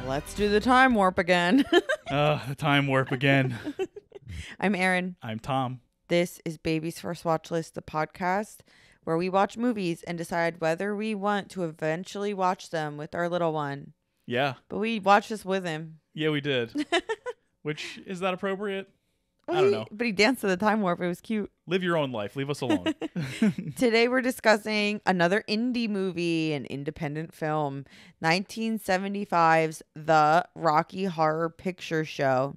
Let's do the time warp again. The time warp again. I'm Erin. I'm Tom. This is Baby's First Watch List, the podcast where we watch movies and decide whether we want to eventually watch them with our little one. Yeah. But we watched this with him. Yeah, we did. Which, is that appropriate? Well, I don't know. But he danced to the time warp. It was cute. Live your own life. Leave us alone. Today we're discussing another indie movie, an independent film, 1975's The Rocky Horror Picture Show.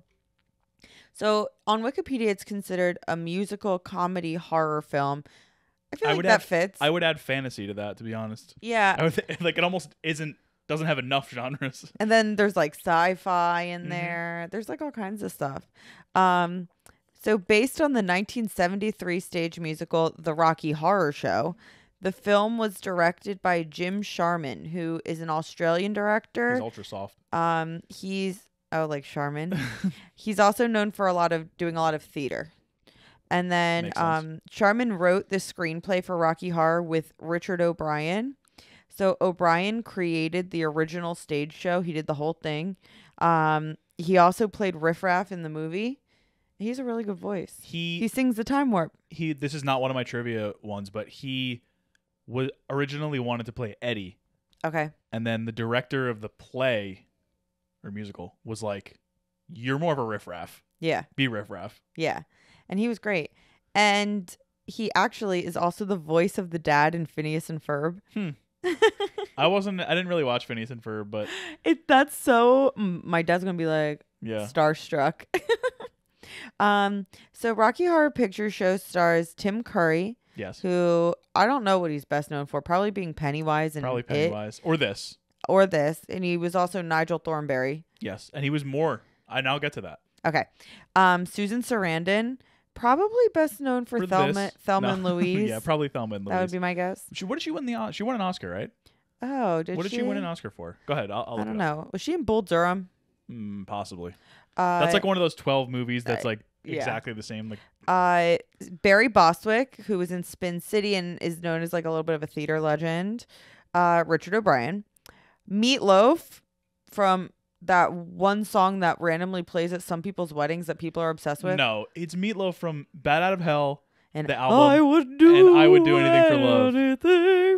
So on Wikipedia, it's considered a musical comedy horror film. I feel like that fits. I would add fantasy to that, to be honest. Yeah. I would like it almost doesn't have enough genres. And then there's like sci-fi in there. There's like all kinds of stuff. So based on the 1973 stage musical, The Rocky Horror Show, the film was directed by Jim Sharman, who is an Australian director. He's ultra soft. Like Sharman. He's also known for doing a lot of theater. And then Sharman wrote the screenplay for Rocky Horror with Richard O'Brien. So O'Brien created the original stage show. He did the whole thing. He also played Riff Raff in the movie. He's a really good voice. He sings the time warp. This is not one of my trivia ones, but he originally wanted to play Eddie. Okay. And then the director of the play or musical was like, "You're more of a Riff Raff. Yeah. Be Riff Raff." Yeah. And he was great. And he actually is also the voice of the dad in Phineas and Ferb. I didn't really watch Phineas and Ferb, but that's so my dad's gonna be like, yeah, starstruck. So Rocky Horror Picture Show stars Tim Curry. Yes. Who I don't know what he's best known for. Probably being Pennywise and or this. And he was also Nigel Thornberry. Yes, and he was more. I'll get to that. Okay. Susan Sarandon, probably best known for Thelma and Louise. Yeah, probably Thelma and Louise. That would be my guess. What did she win she won an Oscar, right? Oh, what did she win an Oscar for? Go ahead. I don't know. Was she in Bull Durham? Possibly. That's like one of those 12 movies that's like exactly the same. Like Barry Bostwick, who was in Spin City and is known as like a little bit of a theater legend. Richard O'Brien. Meatloaf from that one song that randomly plays at some people's weddings that people are obsessed with. No, it's Meatloaf from Bad Out of Hell, and the album. I would do anything for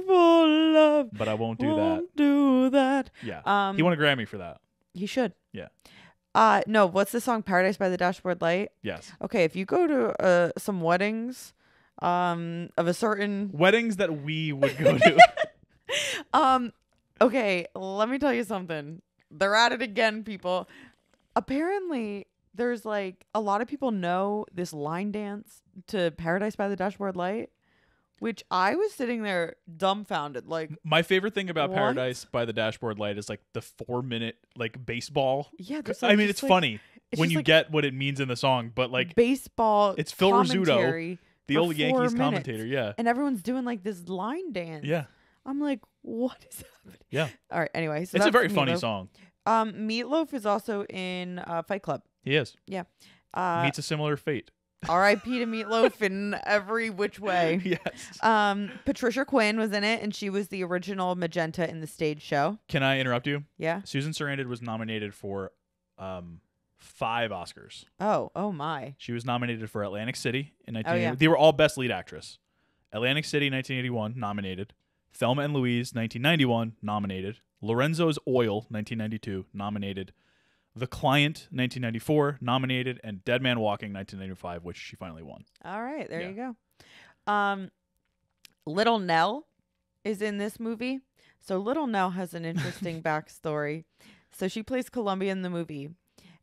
love. But I won't do that. Yeah. He won a Grammy for that. He should. Yeah. No, what's the song Paradise by the Dashboard Light? Yes. Okay, if you go to some weddings of a certain weddings that we would go to. Okay, let me tell you something. They're at it again, people. Apparently, there's like a lot of people know this line dance to Paradise by the Dashboard Light, which I was sitting there dumbfounded. Like, my favorite thing about what? Paradise by the Dashboard Light is like the 4-minute like baseball. Yeah, it's funny when you get what it means in the song, but like baseball. It's Phil Rizzuto, the old Yankees commentator. Yeah, and everyone's doing like this line dance. Yeah, I'm like, what is happening? Yeah. All right. Anyway, so it's a very Meatloaf. funny song. Meatloaf is also in Fight Club. He is. Yeah. Meets a similar fate. R.I.P. to Meatloaf in every which way. Yes. Patricia Quinn was in it, and she was the original Magenta in the stage show. Can I interrupt you? Yeah. Susan Sarandon was nominated for 5 Oscars. Oh my. She was nominated for Atlantic City in 1980. Oh, yeah. They were all Best Lead Actress. Atlantic City, 1981, nominated. Thelma and Louise, 1991, nominated. Lorenzo's Oil, 1992, nominated. The Client, 1994, nominated. And Dead Man Walking, 1995, which she finally won. All right, there you go. Little Nell is in this movie. So Little Nell has an interesting backstory. So she plays Columbia in the movie.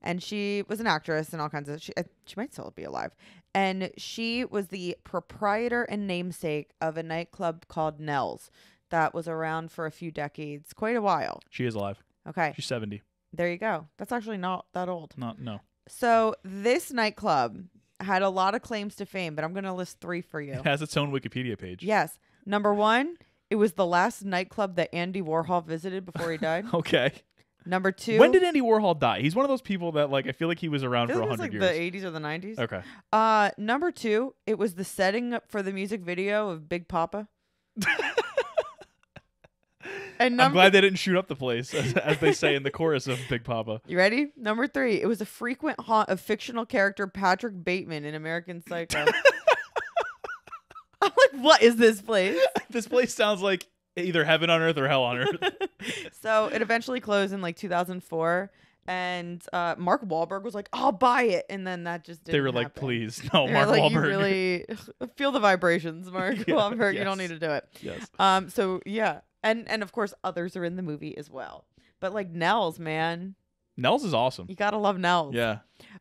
And she was an actress and all kinds of... She might still be alive. And she was the proprietor and namesake of a nightclub called Nell's that was around for a few decades, quite a while. She is alive. Okay. She's 70. There you go. That's actually not that old. No. So this nightclub had a lot of claims to fame, but I'm going to list 3 for you. It has its own Wikipedia page. Yes. Number 1, it was the last nightclub that Andy Warhol visited before he died. Okay. Number 2. When did Andy Warhol die? He's one of those people that like I feel like he was around for 100 years. The 80s or the 90s. Okay. Number 2, it was the setting up for the music video of Big Papa. And I'm glad they didn't shoot up the place, as they say in the chorus of Big Papa. You ready? Number 3. It was a frequent haunt of fictional character Patrick Bateman in American Psycho. I'm like, what is this place? This place sounds like either heaven on earth or hell on earth. So it eventually closed in like 2004. And Mark Wahlberg was like, I'll buy it. And then that just didn't They were like, happen. please. No, They Mark were like, Wahlberg. You really feel the vibrations, Mark Wahlberg. You don't yes. need to do it. Yes. So yeah. And of course others are in the movie as well. But like Nell's, man. Nell's is awesome. You gotta love Nell's. Yeah.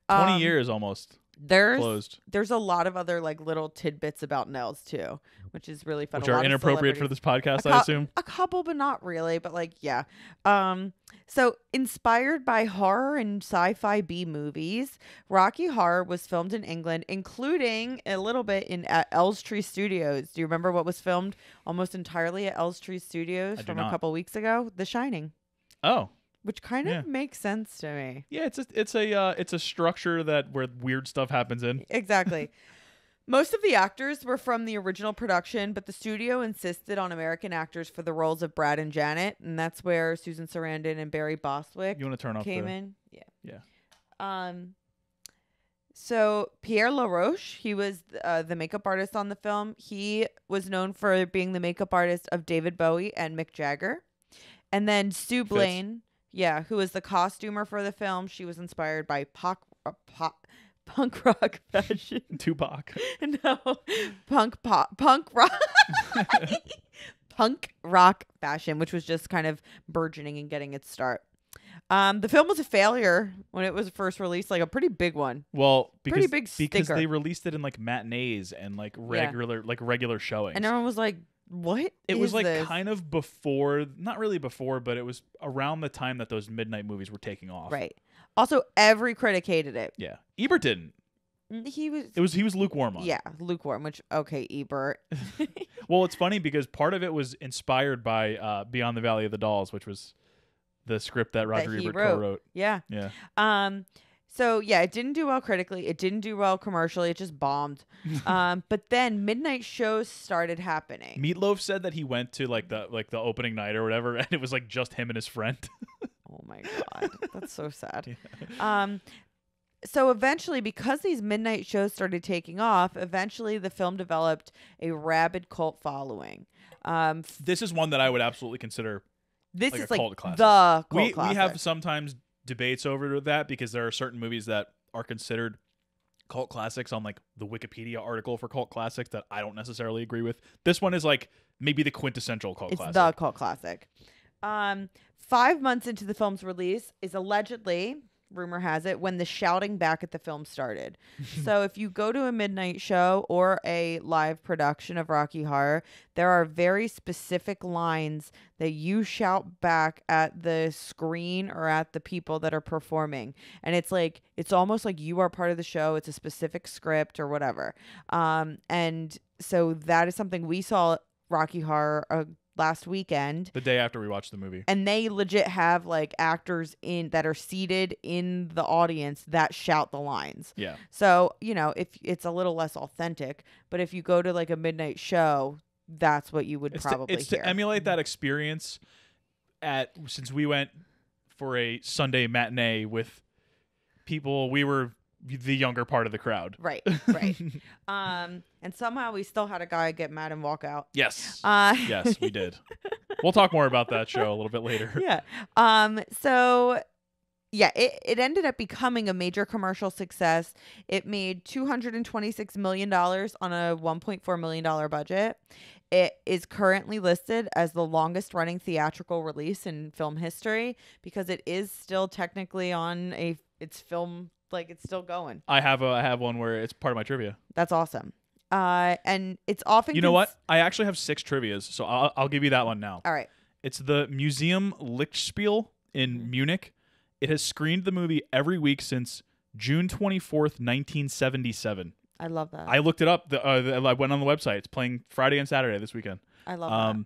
20 years almost closed. There's a lot of other like little tidbits about Nell's too, which is really fun. Which are inappropriate for this podcast, I assume. A couple, but not really. But like, yeah. So inspired by horror and sci-fi B movies, Rocky Horror was filmed in England, including a little bit at Elstree Studios. Do you remember what was filmed almost entirely at Elstree Studios from a couple weeks ago? The Shining. Oh. Which kind of makes sense to me. Yeah, it's a structure where weird stuff happens in. Exactly. Most of the actors were from the original production, but the studio insisted on American actors for the roles of Brad and Janet, and that's where Susan Sarandon and Barry Bostwick You want to turn off came in. Yeah. Yeah. So Pierre LaRoche, he was the makeup artist on the film. He was known for being the makeup artist of David Bowie and Mick Jagger. And then Sue Blaine, who was the costumer for the film. She was inspired by punk rock fashion. Tupac. No, punk rock. Punk rock fashion, which was just kind of burgeoning and getting its start. The film was a failure when it was first released, like a pretty big one. Well, because stinker. they released it in like matinees and like regular showings. And everyone was like, what it was like this? Kind of before, not really before, but it was around the time that those midnight movies were taking off. Right. Also, every critic hated it. Yeah. Ebert didn't. He was lukewarm on it. Yeah, lukewarm, which, okay, Ebert. Well, it's funny because part of it was inspired by Beyond the Valley of the Dolls, which was the script that Roger Ebert co-wrote. Yeah. Yeah. So, yeah, it didn't do well critically. It didn't do well commercially. It just bombed. But then midnight shows started happening. Meatloaf said that he went to like the opening night or whatever, and it was like just him and his friend. Oh, my God. That's so sad. Yeah. So eventually, because these midnight shows started taking off, eventually the film developed a rabid cult following. This is one that I would absolutely consider this like is a like cult classic. The cult classic. We have sometimes debates over that because there are certain movies that are considered cult classics on like the Wikipedia article for cult classics that I don't necessarily agree with. This one is like maybe the quintessential cult classic. It's the cult classic. 5 months into the film's release is allegedly, rumor has it, when the shouting back at the film started. So if you go to a midnight show or a live production of Rocky Horror, there are very specific lines that you shout back at the screen or at the people that are performing. And it's like, it's almost like you are part of the show. It's a specific script or whatever. And so that is something we saw Rocky Horror last weekend, the day after we watched the movie, and they legit have like actors in that are seated in the audience that shout the lines. Yeah. So, you know, if it's a little less authentic, but if you go to like a midnight show, that's what you would probably hear. To emulate that experience since we went for a Sunday matinee with people, we were the younger part of the crowd. Right. And somehow we still had a guy get mad and walk out. Yes. Yes, we did. We'll talk more about that show a little bit later. Yeah. So yeah, it ended up becoming a major commercial success. It made $226 million on a $1.4 million budget. It is currently listed as the longest running theatrical release in film history because it is still technically on it's film. Like, it's still going. I have one where it's part of my trivia. That's awesome. And it's often... You know what? I actually have 6 trivias, so I'll give you that one now. All right. It's the Museum Lichtspiel in Munich. It has screened the movie every week since June 24th, 1977. I love that. I looked it up. I went on the website. It's playing Friday and Saturday this weekend. I love that.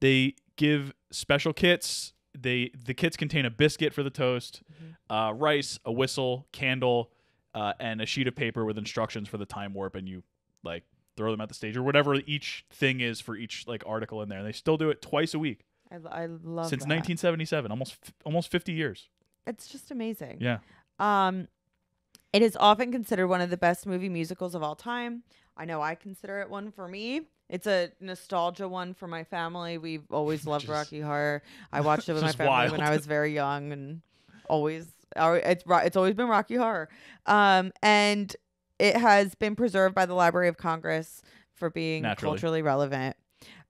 They give special kits. The kits contain a biscuit for the toast, rice, a whistle, candle, and a sheet of paper with instructions for the time warp, and you like throw them at the stage or whatever each thing is for each like article in there. And they still do it twice a week. I love Since that. 1977, almost 50 years. It's just amazing. Yeah. It is often considered one of the best movie musicals of all time. I know I consider it one for me. It's a nostalgia one for my family. We've always loved Rocky Horror. I watched it with my family when I was very young, and it's always been Rocky Horror. And it has been preserved by the Library of Congress for being culturally relevant.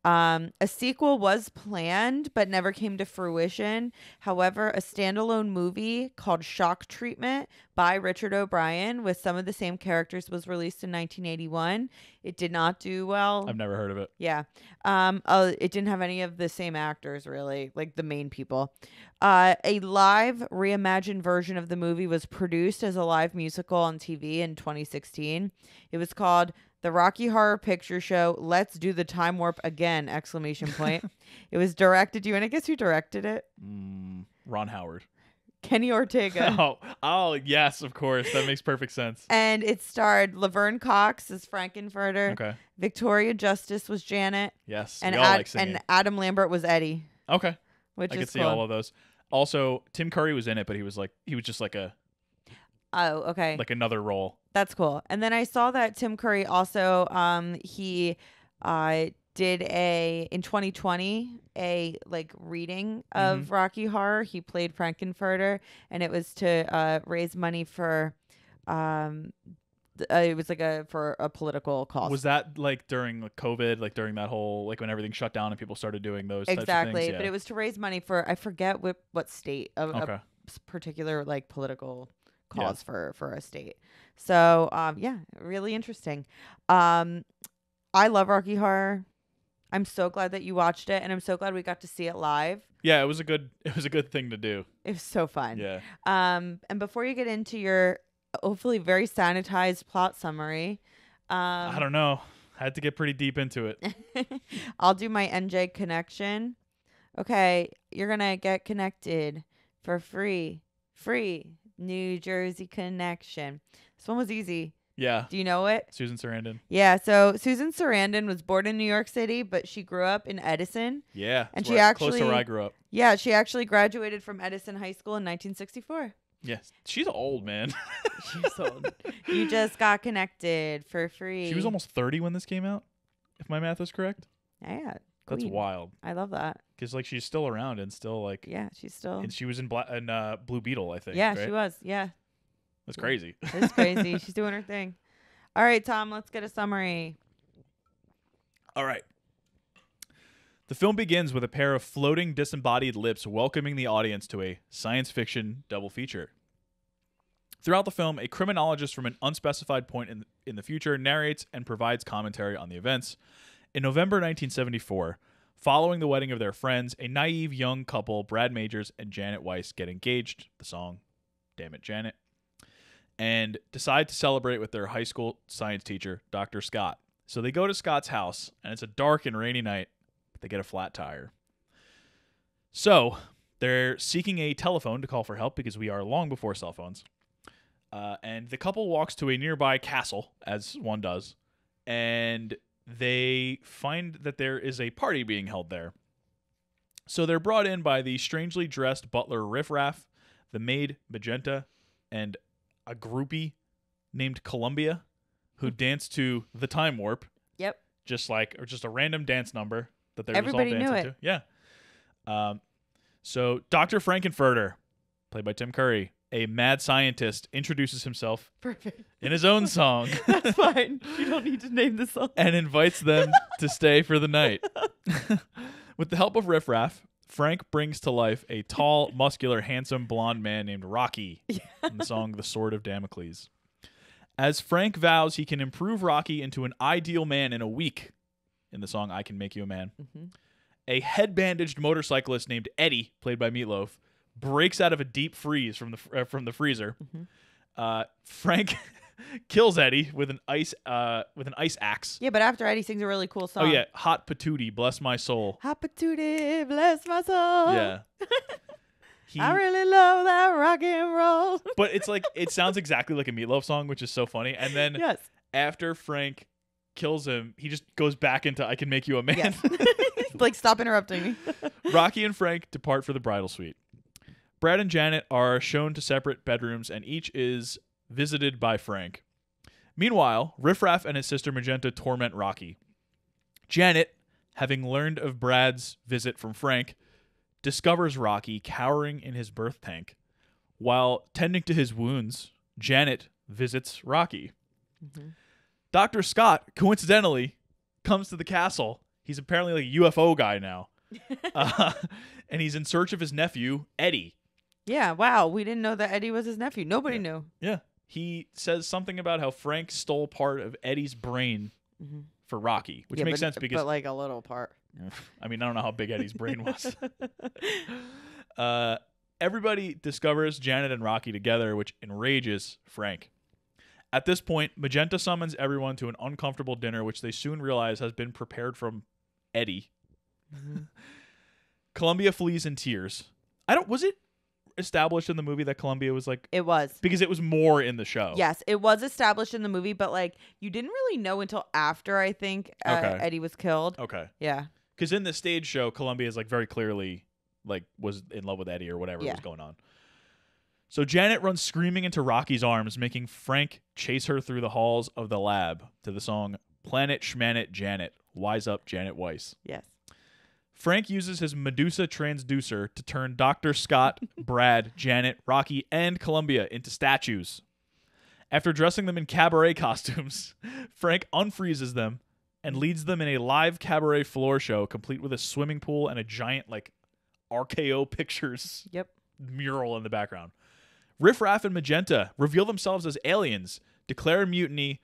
A sequel was planned but never came to fruition. However, a standalone movie called Shock Treatment by Richard O'Brien with some of the same characters was released in 1981. It did not do well. I've never heard of it. Yeah. It didn't have any of the same actors, really, like the main people. A live reimagined version of the movie was produced as a live musical on TV in 2016. It was called The Rocky Horror Picture Show, Let's Do the Time Warp Again! ! It was directed. Do you want to guess who directed it? Ron Howard. Kenny Ortega. Oh, yes, of course. That makes perfect sense. And it starred Laverne Cox as Frank-N-Furter. Okay. Victoria Justice was Janet. Yes. And, and Adam Lambert was Eddie. Okay. Which I is could see cool. all of those. Also, Tim Curry was in it, but he was just like Oh, okay. Like another role. That's cool. And then I saw that Tim Curry also he did in 2020 a reading of Rocky Horror. He played Frank-N-Furter, and it was to raise money for it was for a political cause. Was that during COVID, during that whole when everything shut down and people started doing those types of things? Yeah. But it was to raise money for, I forget what state of a particular political cause for a state. So really interesting. I love Rocky Horror. I'm so glad that you watched it, and I'm so glad we got to see it live. Yeah, it was a good thing to do. It was so fun. Yeah. And before you get into your hopefully very sanitized plot summary, I don't know. I had to get pretty deep into it. I'll do my NJ connection. Okay, you're gonna get connected for free. New Jersey connection. This one was easy. Yeah. Do you know it? Susan Sarandon. Yeah. So Susan Sarandon was born in New York City, but she grew up in Edison. Yeah. And she actually close to where I grew up. Yeah. She actually graduated from Edison High School in 1964. Yes. She's old, man. She's old. You just got connected for free. She was almost 30 when this came out, if my math is correct. Yeah. That's wild. I love that. Because she's still around and still yeah, she's still. And she was in Blue Beetle, I think. Yeah, right? she was. Yeah. That's crazy. It's crazy. She's doing her thing. All right, Tom, let's get a summary. All right. The film begins with a pair of floating disembodied lips welcoming the audience to a science fiction double feature. Throughout the film, a criminologist from an unspecified point in the future narrates and provides commentary on the events. In November 1974, following the wedding of their friends, a naive young couple, Brad Majors and Janet Weiss, get engaged, the song Damn It, Janet, and decide to celebrate with their high school science teacher, Dr. Scott. So they go to Scott's house, and it's a dark and rainy night, but they get a flat tire. So they're seeking a telephone to call for help because we are long before cell phones. And the couple walks to a nearby castle, as one does, and they find that there is a party being held there. So they're brought in by the strangely dressed butler Riff Raff, the maid Magenta, and a groupie named Columbia who danced to the Time Warp. Yep. Just a random dance number that they're Everybody just all dancing knew it. to. Yeah. So Dr. Frank-N-Furter, played by Tim Curry, a mad scientist, introduces himself in his own song. That's fine. You don't need to name the song. And invites them to stay for the night. With the help of Riff Raff, Frank brings to life a tall, muscular, handsome, blonde man named Rocky in the song The Sword of Damocles. As Frank vows he can improve Rocky into an ideal man in a week in the song I Can Make You a Man, a head-bandaged motorcyclist named Eddie, played by Meatloaf, breaks out of a deep freeze from the freezer. Frank kills Eddie with an ice axe. Yeah, but after Eddie sings a really cool song. Oh yeah, Hot Patootie, Bless My Soul. Hot Patootie, bless my soul. Yeah. I really love that rock and roll. But it sounds exactly like a Meatloaf song, which is so funny. And then after Frank kills him, he just goes back into I can make you a man. Yes. Like, stop interrupting me. Rocky and Frank depart for the bridal suite. Brad and Janet are shown to separate bedrooms, and each is visited by Frank. Meanwhile, Riff Raff and his sister Magenta torment Rocky. Janet, having learned of Brad's visit from Frank, discovers Rocky cowering in his birth tank. While tending to his wounds, Janet visits Rocky. Mm-hmm. Dr. Scott, coincidentally, comes to the castle. He's apparently like a UFO guy now. And he's in search of his nephew, Eddie. Yeah, wow. We didn't know that Eddie was his nephew. Nobody knew. Yeah. He says something about how Frank stole part of Eddie's brain for Rocky, which makes sense because... But like a little part. I mean, I don't know how big Eddie's brain was. Everybody discovers Janet and Rocky together, which enrages Frank. At this point, Magenta summons everyone to an uncomfortable dinner, which they soon realize has been prepared from Eddie. Mm-hmm. Columbia flees in tears. Was it established in the movie that Columbia was like... It was. Because it was more in the show. Yes, it was established in the movie, but like you didn't really know until after, I think, Eddie was killed. Okay. Yeah. Because in the stage show, Columbia is like very clearly like was in love with Eddie or whatever was going on. So Janet runs screaming into Rocky's arms, making Frank chase her through the halls of the lab to the song Planet Schmanet Janet, Wise Up Janet Weiss. Yes. Frank uses his Medusa transducer to turn Dr. Scott, Brad, Janet, Rocky, and Columbia into statues. After dressing them in cabaret costumes, Frank unfreezes them and leads them in a live cabaret floor show complete with a swimming pool and a giant like RKO Pictures mural in the background. Riff Raff and Magenta reveal themselves as aliens, declare a mutiny,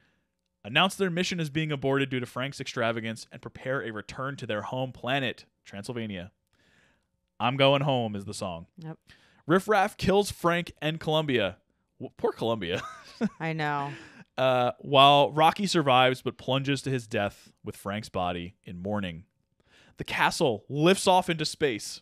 announce their mission as being aborted due to Frank's extravagance, and prepare a return to their home planet, Transylvania. I'm Going Home is the song. Yep. Riff Raff kills Frank and Columbia. Poor Columbia. I know. While Rocky survives but plunges to his death with Frank's body in mourning. The castle lifts off into space.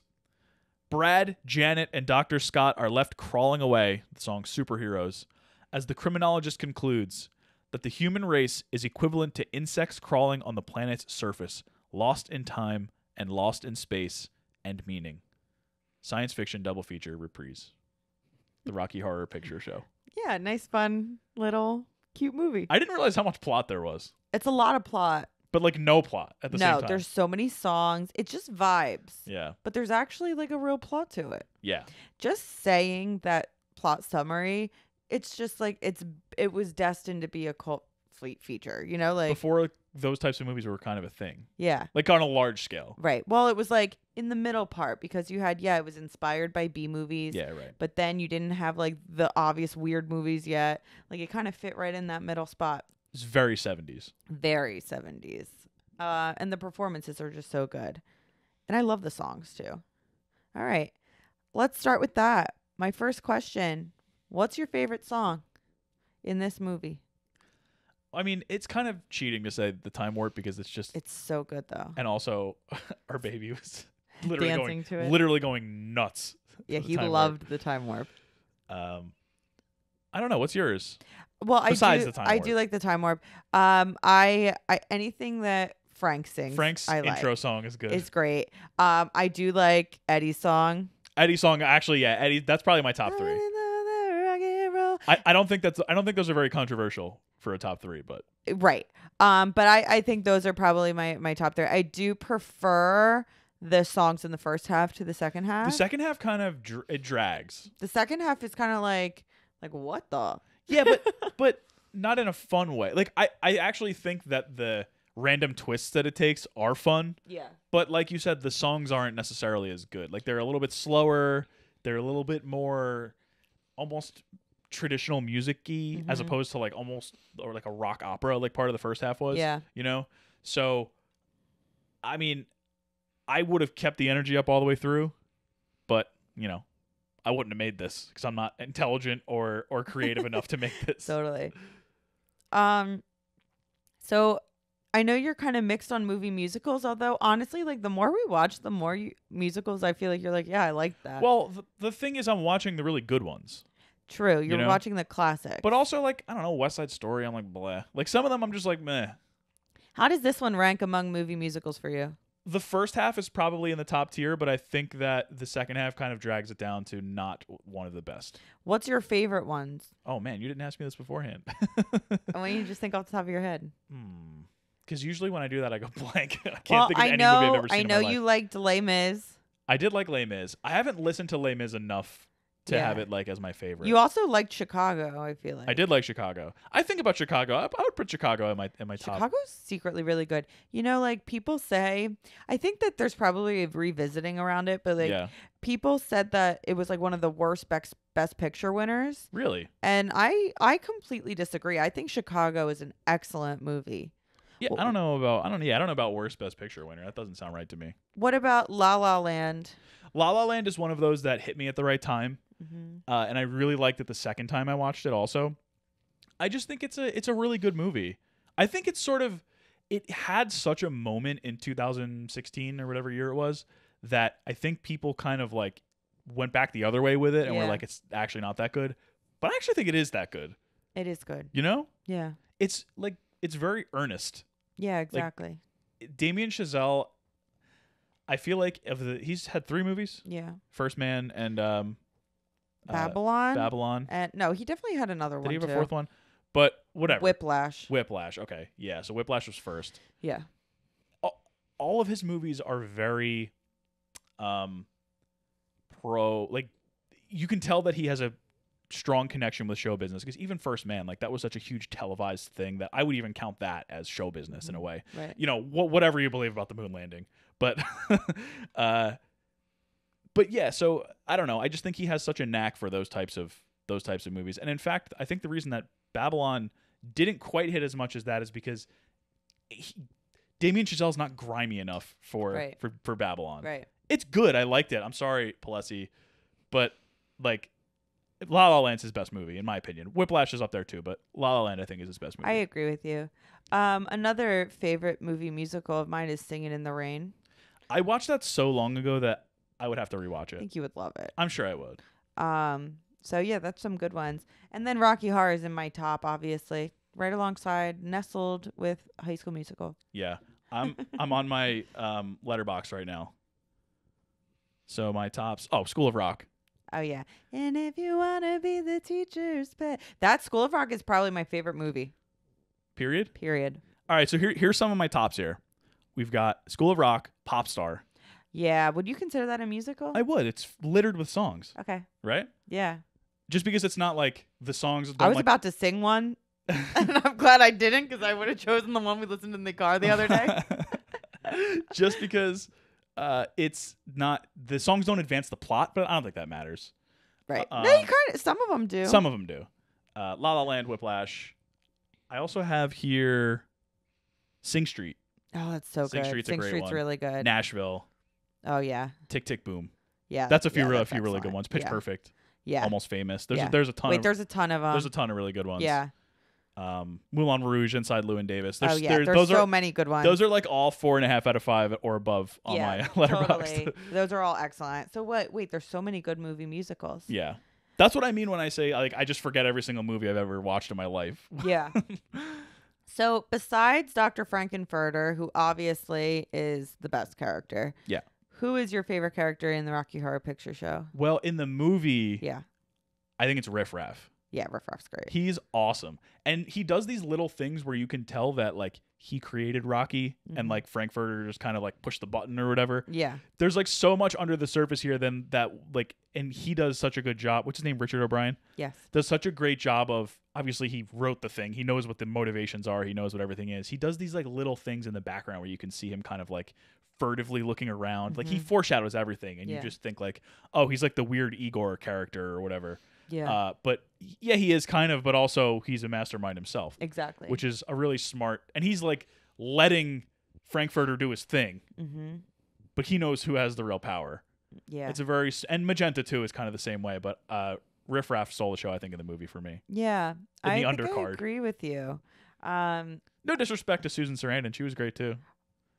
Brad, Janet, and Dr. Scott are left crawling away, the song Superheroes, as the criminologist concludes that the human race is equivalent to insects crawling on the planet's surface, lost in time and lost in space and meaning. Science fiction double feature reprise. The Rocky Horror Picture Show. Yeah, nice, fun, little, cute movie. I didn't realize how much plot there was. It's a lot of plot. But like no plot at the same time. No, there's so many songs. It's just vibes. Yeah. But there's actually like a real plot to it. Yeah. Just saying that plot summary, it's just like it was destined to be a cult feature, you know, like before those types of movies were kind of a thing. Yeah. Like on a large scale. Right. Well, it was like in the middle part because you had it was inspired by B movies. Yeah, right. But then you didn't have like the obvious weird movies yet. Like it kind of fit right in that middle spot. It's very 70s. Very 70s. And the performances are just so good. And I love the songs too. All right. Let's start with that. My first question, what's your favorite song in this movie? I mean, it's kind of cheating to say the Time Warp because it's so good though. And also our baby was literally going nuts. Yeah, he loved the Time Warp. I don't know. What's yours? Well, Besides the Time Warp. I do like the Time Warp. I anything that Frank sings. Frank's intro song is good. It's great. I do like Eddie's song. Eddie's song, actually, yeah, Eddie. That's probably my top three. I don't think those are very controversial for a top three, but right. But I think those are probably my top three. I do prefer the songs in the first half to the second half. The second half kind of it drags. The second half is kind of like what the. Yeah, but not in a fun way. Like I actually think that the random twists that it takes are fun. Yeah. But like you said, the songs aren't necessarily as good. Like they're a little bit slower. They're a little bit more almost traditional music-y as opposed to like almost or like a rock opera like part of the first half was. Yeah. You know? So I mean, I would have kept the energy up all the way through, but you know, I wouldn't have made this because I'm not intelligent or creative enough to make this. Totally. So I know you're kind of mixed on movie musicals, although honestly, like the more we watch, the more musicals I feel like you're like, yeah, I like that. Well, the thing is I'm watching the really good ones. True. You're watching the classics. But also like, I don't know, West Side Story, I'm like, bleh. Like some of them I'm just like, meh. How does this one rank among movie musicals for you? The first half is probably in the top tier, but I think that the second half kind of drags it down to not one of the best. What's your favorite ones? Oh man, you didn't ask me this beforehand. I want you to just think off the top of your head. Because usually when I do that, I go blank. I can't Well, think of any movie I've ever seen. I know in my life. you liked Les Mis. I did like Les Mis. I haven't listened to Les Mis enough to have it like as my favorite. You also liked Chicago, I feel like. I did like Chicago. I think about Chicago. I would put Chicago in my top. Chicago's secretly really good. You know, like people say, I think that there's probably a revisiting around it, but like people said that it was like one of the worst best picture winners. Really? And I completely disagree. I think Chicago is an excellent movie. Yeah, I don't know about worst best picture winner. That doesn't sound right to me. What about La La Land? La La Land is one of those that hit me at the right time. And I really liked it the second time I watched it also. I just think it's a really good movie. I think it's it had such a moment in 2016 or whatever year it was that I think people kind of like went back the other way with it and were like, it's actually not that good. But I actually think it is that good. It is good. You know? Yeah. It's very earnest. Yeah, exactly. Like, Damien Chazelle, I feel like he's had 3 movies. Yeah. First Man and Babylon. And no, he definitely had another one. Did he have a fourth one? But whatever. Whiplash. Okay. Yeah. So Whiplash was first. Yeah. All of his movies are very like you can tell that he has a strong connection with show business because even First Man, like that was such a huge televised thing that I would even count that as show business in a way. Right. You know, whatever you believe about the moon landing. But but yeah, so I don't know. I just think he has such a knack for those types of movies. And in fact, I think the reason that Babylon didn't quite hit as much as that is because Damien Chazelle's not grimy enough for Babylon. Right. It's good. I liked it. I'm sorry, Palesi, but like La La Land's his best movie in my opinion. Whiplash is up there too, but La La Land I think is his best movie. I agree with you. Another favorite movie musical of mine is Singing in the Rain. I watched that so long ago that I would have to rewatch it. I think you would love it. I'm sure I would. So yeah, that's some good ones. And then Rocky Horror is in my top, obviously, right alongside, nestled with High School Musical. Yeah, I'm on my letterbox right now. So my tops. Oh, School of Rock. Oh yeah. And if you wanna be the teacher's pet, that School of Rock is probably my favorite movie. Period. All right, so here's some of my tops here. We've got School of Rock, Popstar. Yeah, would you consider that a musical? I would. It's littered with songs. Okay. Right? Yeah. Just because it's not like the songs. I was about to sing one, and I'm glad I didn't because I would have chosen the one we listened in the car the other day. Just because it's not, the songs don't advance the plot, but I don't think that matters. Right. No, you kind of, some of them do. Some of them do. La La Land, Whiplash. I also have here Sing Street. Oh, that's so Sing good. Street's Sing a great Street's one. really good. Nashville. Oh yeah. Tick Tick Boom. Yeah. That's a few really excellent. good ones. Pitch Perfect. Yeah. Almost Famous. There's a ton. Wait, there's a ton of them. There's a ton of really good ones. Yeah. Moulin Rouge, Inside Llewyn Davis. There's so many good ones. Those are like all 4.5 out of 5 or above on my letterbox. Totally. Those are all excellent. So wait, there's so many good movie musicals. Yeah. That's what I mean when I say like I just forget every single movie I've ever watched in my life. Yeah. So besides Dr. Frank-N-Furter, who obviously is the best character. Yeah. Who is your favorite character in the Rocky Horror Picture Show? Well, in the movie, yeah, I think it's Riff Raff. Yeah, Riff Raff's great. He's awesome. And he does these little things where you can tell that like he created Rocky and like Frank-N-Furter just kind of like pushed the button or whatever. Yeah. There's like so much under the surface here than that like, and he does such a good job. What's his name? Richard O'Brien? Yes. Does such a great job of, obviously he wrote the thing. He knows what the motivations are. He knows what everything is. He does these like little things in the background where you can see him kind of like furtively looking around. Like he foreshadows everything and you just think like, oh, he's like the weird Igor character or whatever. Yeah. But yeah, he is kind of, but also he's a mastermind himself. Exactly. Which is a really smart, and he's like letting Frank-N-Furter do his thing, but he knows who has the real power. Yeah. It's a very, and Magenta too is kind of the same way, but Riff Raff stole the show, I think, in the movie for me. Yeah. I undercard. I agree with you. No disrespect to Susan Sarandon. She was great too.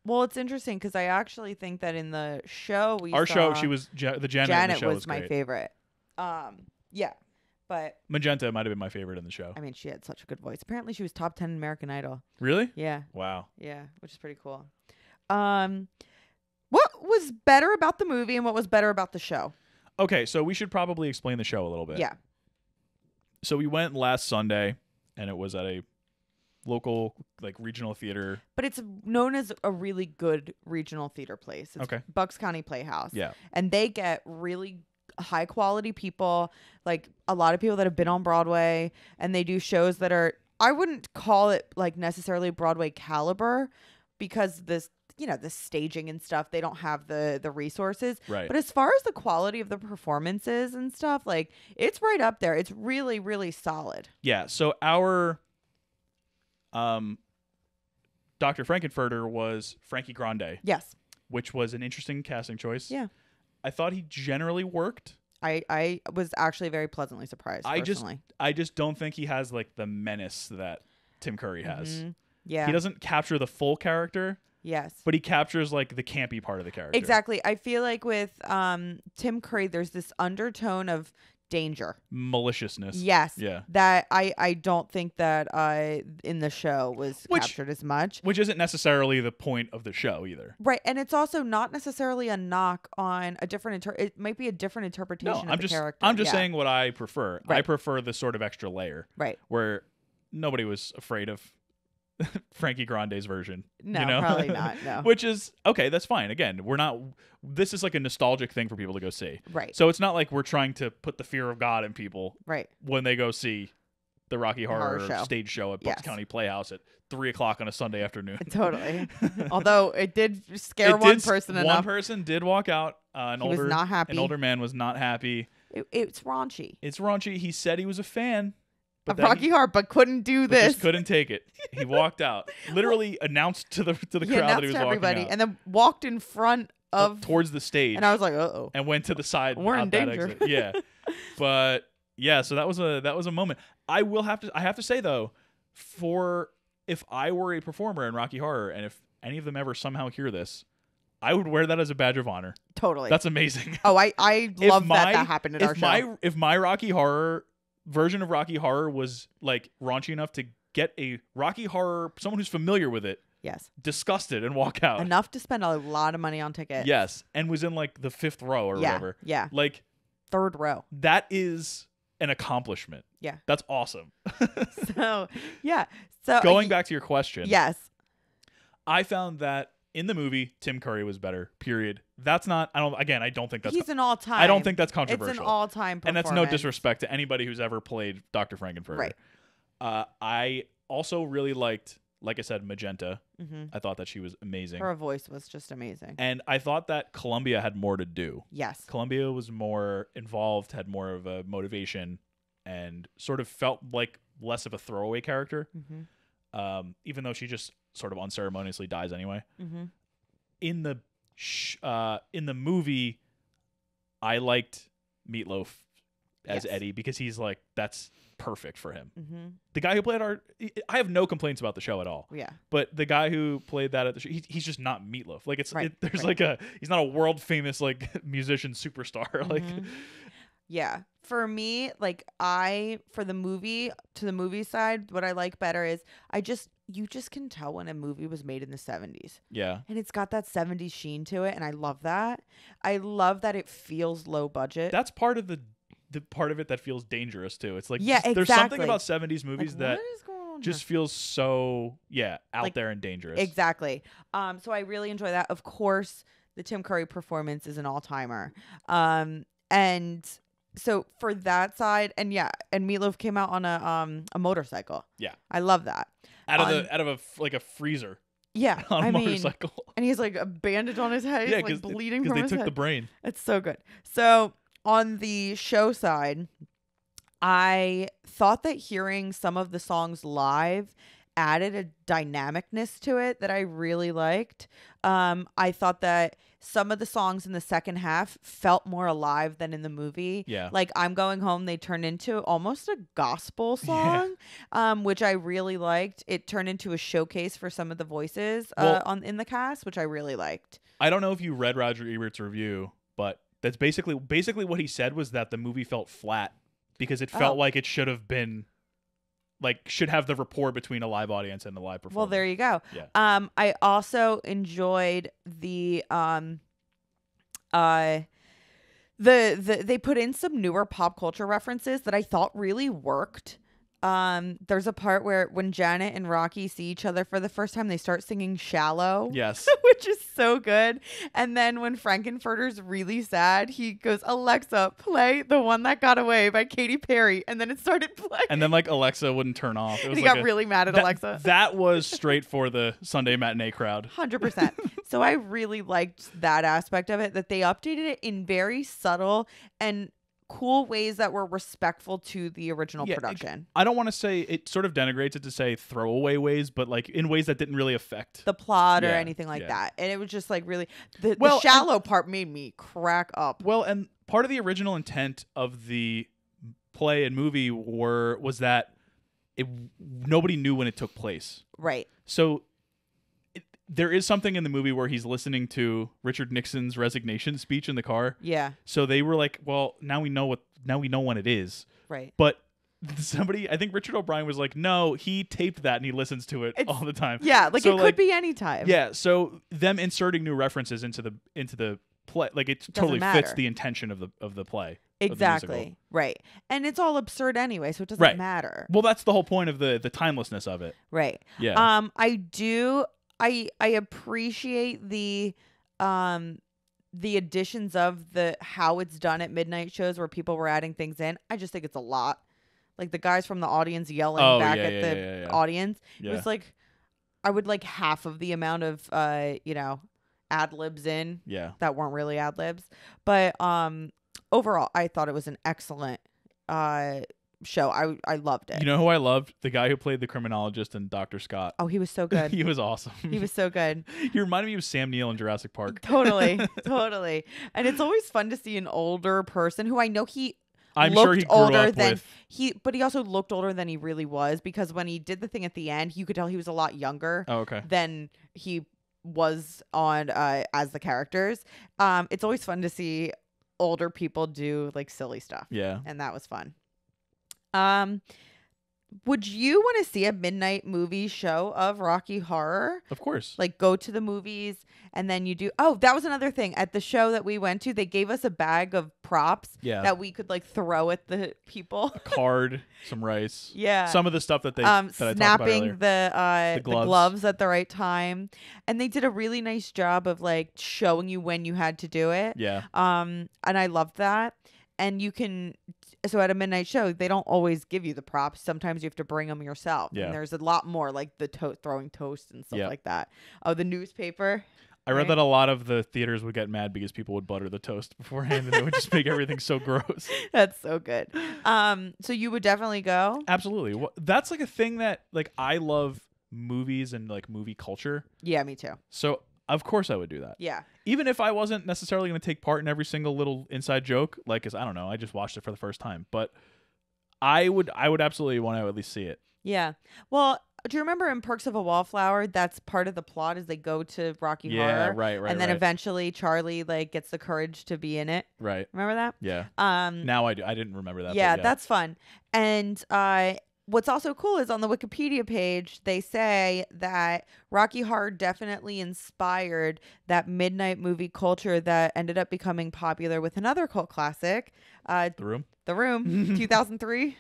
Well, it's interesting because I actually think that in the show show, she was the Janet in the show was my great. favorite. Yeah, But Magenta might have been my favorite in the show. I mean, she had such a good voice. Apparently, she was top 10 in American Idol. Really? Yeah. Wow. Yeah, which is pretty cool. What was better about the movie and what was better about the show? Okay, so we should probably explain the show a little bit. Yeah. So we went last Sunday, and it was at a local, like, regional theater. But it's known as a really good regional theater place. It's Okay. Bucks County Playhouse. Yeah. And they get really high quality people, like a lot of people that have been on Broadway, and they do shows that are, I wouldn't call it like necessarily Broadway caliber, because this, you know, the staging and stuff, they don't have the resources. Right. But as far as the quality of the performances and stuff, like, it's right up there. It's really, really solid. Yeah. So our Dr. Frank-N-Furter was Frankie Grande, Yes. which was an interesting casting choice. Yeah. I thought he generally worked. I was actually very pleasantly surprised, personally. I just don't think he has like the menace that Tim Curry has. Mhm. Yeah. He doesn't capture the full character, Yes. but he captures like the campy part of the character. Exactly. I feel like with Tim Curry, there's this undertone of danger. Maliciousness. Yes. Yeah. That I don't think that in the show was captured as much. Which isn't necessarily the point of the show either. Right. And it's also not necessarily a knock on a different it might be a different interpretation of the character. I'm just saying what I prefer. Right. I prefer this sort of extra layer. Right. Where nobody was afraid of Frankie Grande's version. No, you know? probably not. No. Which is okay, that's fine. Again, this is like a nostalgic thing for people to go see. Right. So it's not like we're trying to put the fear of God in people Right. when they go see the Rocky Horror show. stage show at Bucks County Playhouse at 3:00 on a Sunday afternoon. Totally. Although it did scare one person enough. One person did walk out. He was not happy. An older man was not happy. It's raunchy. It's raunchy. He said he was a fan Of Rocky Horror, but couldn't do this. Just couldn't take it. He walked out. Literally announced to the crowd that he was walking out. And then walked in front of towards the stage. And I was like, uh-oh. And went to the side. We're in danger. Exit. Yeah. But yeah, so that was a moment. I have to say though, if I were a performer in Rocky Horror, and if any of them ever somehow hear this, I would wear that as a badge of honor. Totally. That's amazing. Oh, I love that happened at our show. If my Rocky Horror version of Rocky Horror was like raunchy enough to get a Rocky Horror, someone who's familiar with it, yes, disgusted and walk out. Enough to spend a lot of money on tickets. Yes, and was in like the 5th row or whatever. Yeah. Like 3rd row. That is an accomplishment. Yeah. That's awesome. So, yeah. So going back to your question. Yes. I found that in the movie, Tim Curry was better. Period. That's not. I don't think that's. He's an all-time. I don't think that's controversial. It's an all-time performance. And that's no disrespect to anybody who's ever played Dr. Frank-N-Furter. Right. I also really liked, like I said, Magenta. Mm-hmm. I thought that she was amazing. Her voice was just amazing. And I thought that Columbia had more to do. Yes. Columbia was more involved, had more of a motivation, and sort of felt like less of a throwaway character. Mm-hmm. Even though she just sort of unceremoniously dies anyway. Mm-hmm. In the movie, I liked Meatloaf as Eddie because he's like, that's perfect for him. Mm-hmm. The guy who played I have no complaints about the show at all. Yeah. But the guy who played that at the show, he's just not Meatloaf. Like there's right. like he's not a world famous like musician superstar. Mm-hmm. Like, yeah. For me, like for the movie, to the movie side, what I like better is you just can tell when a movie was made in the 70s. Yeah. And it's got that 70s sheen to it, and I love that. I love that it feels low budget. That's part of the part of it that feels dangerous too. It's like, yeah, exactly. There's something about 70s movies like, that what is going on just here? feels so out like, there and dangerous. Exactly. So I really enjoy that. Of course, the Tim Curry performance is an all-timer. And so for that side, and Meatloaf came out on a motorcycle. Yeah. I love that. Out of a freezer. Yeah. On a motorcycle. And he's like a bandage on his head. Yeah, He's like bleeding from because his they took head. the brain. It's so good. So on the show side, I thought that hearing some of the songs live added a dynamicness to it that I really liked. I thought that some of the songs in the second half felt more alive than in the movie. Yeah. Like I'm Going Home, they turned into almost a gospel song, which I really liked. It turned into a showcase for some of the voices in the cast, which I really liked. I don't know if you read Roger Ebert's review, but that's basically what he said was that the movie felt flat because it felt Oh. like it should have been should have the rapport between a live audience and the live performer. Well, there you go. Yeah. I also enjoyed the they put in some newer pop culture references that I thought really worked. There's a part where when Janet and Rocky see each other for the first time, they start singing "Shallow." Yes. Which is so good. And then when Frank-N-Furter's really sad, he goes, "Alexa, play The One That Got Away by Katy Perry." And then it started playing. And then Alexa wouldn't turn off. It was And he got really mad at Alexa. That was straight for the Sunday matinee crowd. 100%. So I really liked that aspect of it, that they updated it in very subtle and cool ways that were respectful to the original production. I don't want to say it sort of denigrates it to say throwaway ways, but in ways that didn't really affect the plot or anything like that. And it was just really the shallow part made me crack up. Well, and part of the original intent of the play and movie was that nobody knew when it took place. Right. So there is something in the movie where he's listening to Richard Nixon's resignation speech in the car. Yeah. So they were like, well, now we know when it is. Right. But I think Richard O'Brien was like, no, he taped that and he listens to it all the time. Yeah, it could be any time. Yeah, so them inserting new references into the play, it totally fits the intention of the play. Exactly. Right. And it's all absurd anyway, so it doesn't matter. Well, that's the whole point of the timelessness of it. Right. Yeah. I appreciate the additions of how it's done at midnight shows where people were adding things in. I just think it's a lot. Like the guys from the audience yelling back at the audience. Yeah. It was I would like half of the amount of ad libs in. Yeah. That weren't really ad libs. But overall I thought it was an excellent show. I loved it. You know who I loved? The guy who played the criminologist in Dr. Scott. Oh, he was so good. He was awesome. He was so good. He reminded me of Sam Neill in Jurassic Park. Totally. And it's always fun to see an older person who I know I'm looked sure he grew older up than with... but he also looked older than he really was, because when he did the thing at the end, you could tell he was a lot younger than he was on as the characters. It's always fun to see older people do silly stuff. Yeah. And that was fun. Would you want to see a midnight movie show of Rocky Horror? Of course. Go to the movies and then you do. Oh, that was another thing. At the show that we went to, they gave us a bag of props that we could throw at the people. A card, some rice. Yeah. Some of the stuff that they that snapping the gloves at the right time. And they did a really nice job of showing you when you had to do it. Yeah. And I loved that. And you can, so at a midnight show, they don't always give you the props. Sometimes you have to bring them yourself. Yeah. And there's a lot more the throwing toast and stuff like that. Oh, the newspaper. I read that a lot of the theaters would get mad because people would butter the toast beforehand and it would just make everything so gross. That's so good. So you would definitely go? Absolutely. That's a thing that I love movies and movie culture. Yeah, me too. So of course I would do that. Yeah. Even if I wasn't necessarily going to take part in every single little inside joke, cause I don't know, I just watched it for the first time, but I would absolutely want to at least see it. Yeah. Well, do you remember in Perks of a Wallflower, that's part of the plot is they go to Rocky Horror. Right. And then eventually Charlie gets the courage to be in it. Right. Remember that? Yeah. Now I do. I didn't remember that. Yeah, that's fun. And what's also cool is on the Wikipedia page, they say that Rocky Horror definitely inspired that midnight movie culture that ended up becoming popular with another cult classic. The Room? The Room, 2003.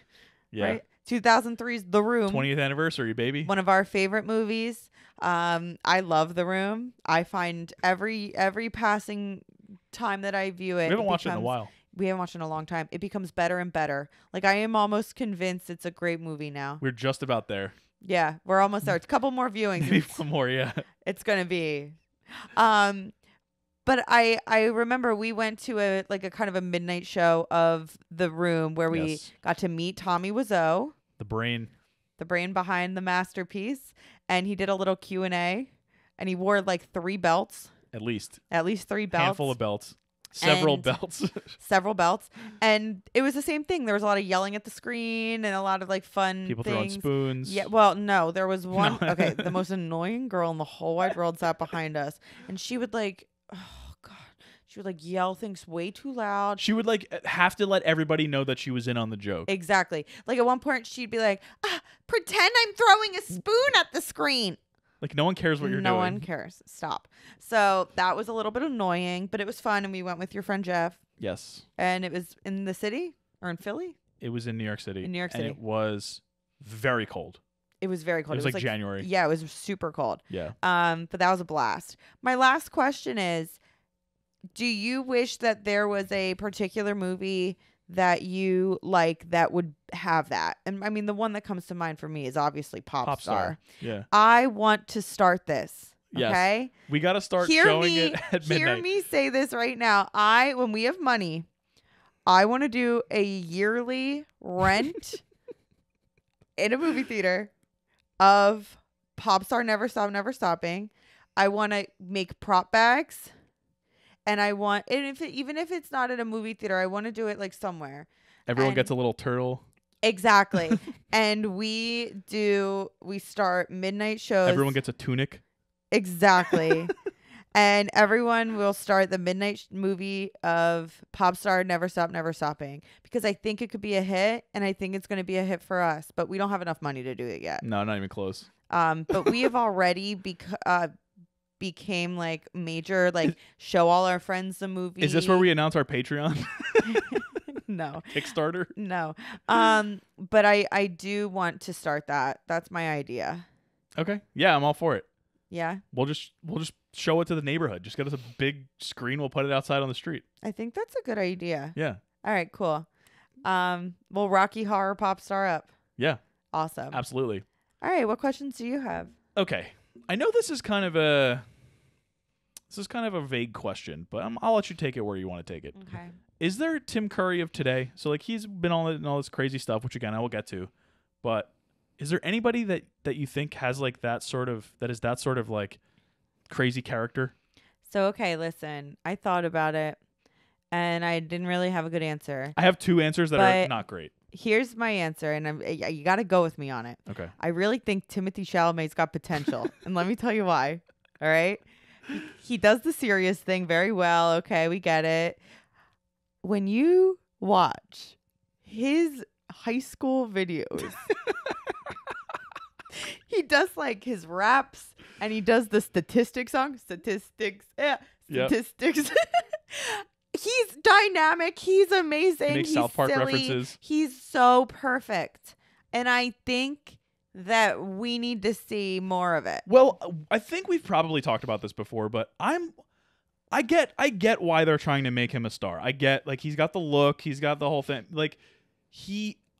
Yeah. Right? 2003's The Room. 20th anniversary, baby. One of our favorite movies. I love The Room. I find every passing time that I view it. We haven't watched it in a while. We haven't watched it in a long time. It becomes better and better. I am almost convinced it's a great movie now. We're just about there. Yeah, we're almost there. It's a couple more viewings. Maybe one more, yeah. It's going to be. But I remember we went to a kind of a midnight show of The Room where we got to meet Tommy Wiseau. The brain behind the masterpiece. And he did a little Q&A. And he wore 3 belts. At least 3 belts. Handful of belts. Several belts. Several belts. And it was the same thing. There was a lot of yelling at the screen and a lot of fun people things. throwing spoons. Yeah. Well, no, there was one. No. Okay. The most annoying girl in the whole wide world sat behind us. And she would She would like yell things way too loud. She would like have to let everybody know that she was in on the joke. Exactly. Like at one point she'd be like, pretend I'm throwing a spoon at the screen. Like no one cares what you're doing. No one cares. Stop. So that was a little bit annoying, but it was fun. And we went with your friend Jeff. Yes. And it was in the city or in Philly? It was in New York City. In New York City. And it was very cold. It was very cold. It was like January. Yeah, it was super cold. Yeah. But that was a blast. My last question is, do you wish that there was a particular movie that you like that would have that? And I mean, the one that comes to mind for me is obviously Popstar. Yeah. I want to start this. Yes. Okay. We got to start showing it at midnight. Hear me say this right now. When we have money, I want to do a yearly rent in a movie theater of Popstar Never Stop, Never Stopping. I want to make prop bags. And I want, and even if it's not at a movie theater, I want to do it like somewhere. Everyone gets a little turtle. Exactly. And we start midnight shows. Everyone gets a tunic. Exactly. And everyone will start the midnight movie of Popstar Never Stop, Never Stopping. Because I think it could be a hit, and I think it's going to be a hit for us. But we don't have enough money to do it yet. No, not even close. But we have already became like major, like show all our friends the movie. Is this where we announce our Patreon? No. Kickstarter? No. But I do want to start that. That's my idea. Okay. Yeah, I'm all for it. Yeah. We'll just show it to the neighborhood. Just get us a big screen. We'll put it outside on the street. I think that's a good idea. Yeah. All right, cool. We'll Rocky Horror Popstar up. Yeah. Awesome. Absolutely. All right, what questions do you have? Okay. I know this is kind of a vague question, but I'll let you take it where you want to take it. Okay. Is there Tim Curry of today? So like he's been on all this crazy stuff, which again I will get to, but is there anybody that you think has like that sort of like crazy character? So okay, listen, I thought about it, and I didn't really have a good answer. I have two answers that are not great. Here's my answer, and you got to go with me on it. Okay. I really think Timothée Chalamet's got potential, and let me tell you why. All right, he does the serious thing very well. Okay, we get it. When you watch his high school videos, he does like his raps, and he does the statistics song. Statistics. He's dynamic. He's amazing. He makes he's South Park silly. references. He's so perfect. And I think that we need to see more of it. Well, I think we've probably talked about this before, but I get why they're trying to make him a star. I get like he's got the look, he's got the whole thing. Like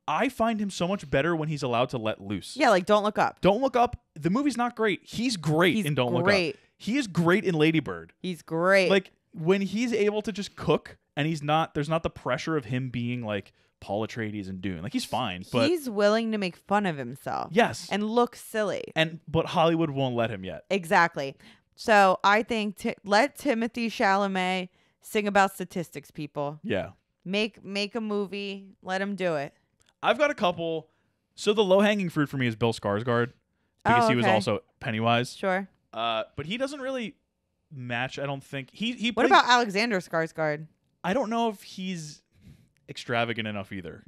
I find him so much better when he's allowed to let loose. Yeah, like Don't Look Up. Don't Look Up. The movie's not great. He's great in Don't Look Up. He is great in Lady Bird. He's great. Like when he's able to just cook and there's not the pressure of him being like Paul Atreides and Dune. Like he's fine, but he's willing to make fun of himself. Yes. And look silly. But Hollywood won't let him yet. Exactly. So I think let Timothée Chalamet sing about statistics, people. Yeah. Make a movie. Let him do it. I've got a couple. So the low-hanging fruit for me is Bill Skarsgård because he was also Pennywise. Sure. But he doesn't really match, I don't think. He What about Alexander Skarsgård? I don't know if he's extravagant enough either.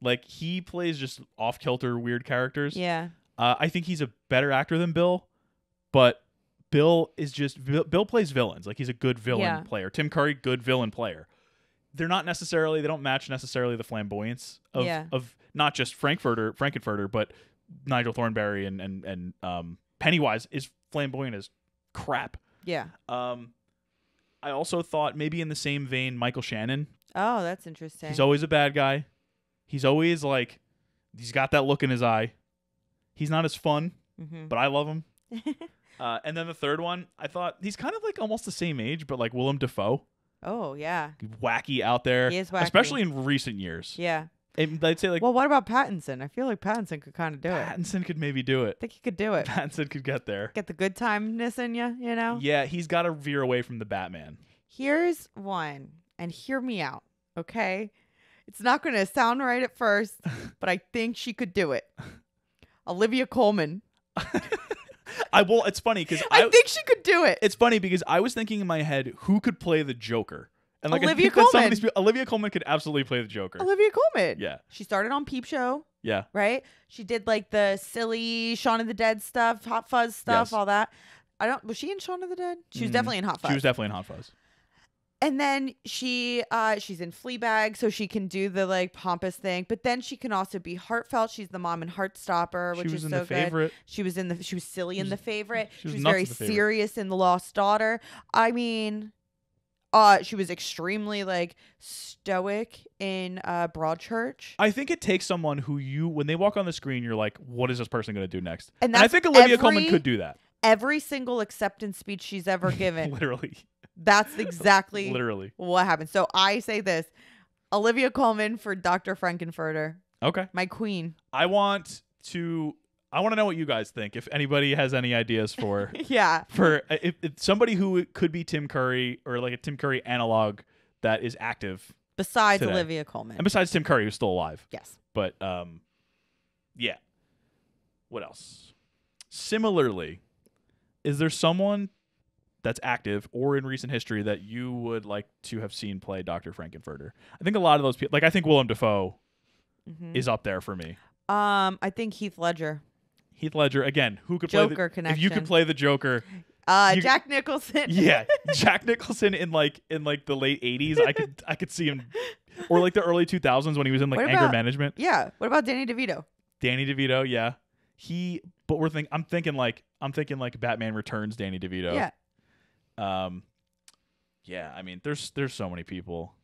Like he plays just off-kilter weird characters. Yeah. I think he's a better actor than Bill, but Bill plays villains. Like he's a good villain player. Tim Curry, good villain player. They don't match necessarily the flamboyance of not just Frank-N-Furter, but Nigel Thornberry and Pennywise is flamboyant as crap. Yeah. I also thought maybe in the same vein, Michael Shannon. Oh, that's interesting. He's always a bad guy. He's always like, he's got that look in his eye. He's not as fun, but I love him. And then the third one, I thought he's kind of like almost the same age, but like Willem Dafoe. Oh, yeah. Wacky out there. He is wacky. Especially in recent years. Yeah. And I'd say like, well, what about Pattinson? I feel like Pattinson could kind of do it. Pattinson could maybe do it. I think he could do it. Pattinson could get there. Get the good timeness in you, you know? Yeah, he's got to veer away from the Batman. Here's one, and hear me out, okay? It's not going to sound right at first, but I think she could do it. Olivia Colman. It's funny because I think she could do it. It's funny because I was thinking in my head who could play the Joker. And like Olivia I think that some of Colman. these people, Olivia Colman could absolutely play the Joker. Olivia Colman. Yeah. She started on Peep Show. Yeah. Right? She did like the silly Shaun of the Dead stuff, Hot Fuzz stuff, Yes. all that. Was she in Shaun of the Dead? She was definitely in Hot Fuzz. She was definitely in Hot Fuzz. And then she's in Fleabag, so she can do the like pompous thing. But then she can also be heartfelt. She's the mom in Heartstopper, which is so good. Favorite. She was silly in The Favorite. She was She was nuts very in The Favorite. serious in The Lost Daughter. I mean, she was extremely like stoic in Broadchurch. I think it takes someone who when they walk on the screen, you're like, what is this person going to do next? And I think Olivia Colman could do that. Every single acceptance speech she's ever given. Literally. That's exactly Literally what happened. So I say this. Olivia Colman for Dr. Frank-N-Furter. Okay. My queen. I want to know what you guys think. If anybody has any ideas for Yeah. for if somebody who could be Tim Curry or like a Tim Curry analog that is active Besides today. Olivia Colman. And besides Tim Curry, who's still alive. Yes. But yeah. What else? Similarly, is there someone that's active or in recent history that you would like to have seen play Dr. Frank-N-Furter? I think a lot of those people, like I think Willem Dafoe is up there for me. I think Heath Ledger. Heath Ledger, again, who could Joker play connection. if you could play the Joker? Jack Nicholson. Yeah, Jack Nicholson in like the late 80s, I could see him, or like the early 2000s when he was in like What Anger about- Management. Yeah. What about Danny DeVito? Danny DeVito, yeah. I'm thinking like Batman Returns Danny DeVito. Yeah. Yeah, I mean, there's so many people.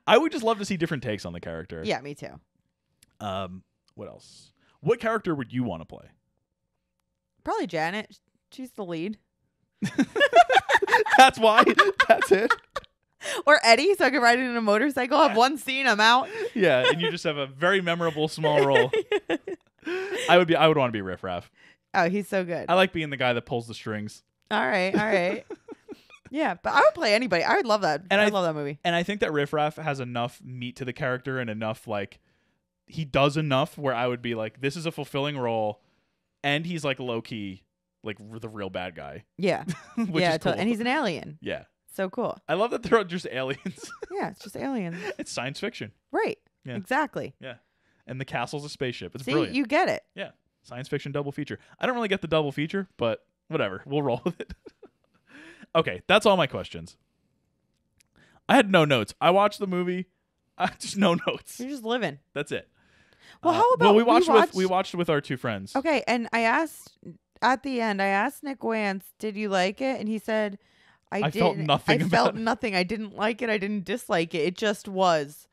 I would just love to see different takes on the character. Yeah, me too. What else? What character would you want to play? Probably Janet. She's the lead. That's why. That's it. Or Eddie, so I could ride it in a motorcycle. Have one scene, I'm out. Yeah, and you just have a very memorable small role. I would want to be Riff Raff. Oh, he's so good. I like being the guy that pulls the strings. All right. Yeah, but I would play anybody. I would love that. And I love that movie. And I think that Riff Raff has enough meat to the character and enough like he does enough where I would be like, this is a fulfilling role, and he's like low key, like the real bad guy. Yeah. Which yeah, is cool. and he's an alien. Yeah. So cool. I love that they're just aliens. Yeah, it's just aliens. It's science fiction. Right. Yeah. Exactly. Yeah. And the castle's a spaceship. It's See, brilliant. you get it. Yeah. Science fiction double feature. I don't really get the double feature, but whatever. We'll roll with it. Okay, that's all my questions. I had no notes. I watched the movie. Just no notes. You're just living. That's it. Well, how about we watched with our two friends. Okay, and I asked at the end. I asked Nick Wance, "Did you like it?" And he said, "I felt nothing. I felt nothing. I didn't like it. I didn't dislike it. It just was.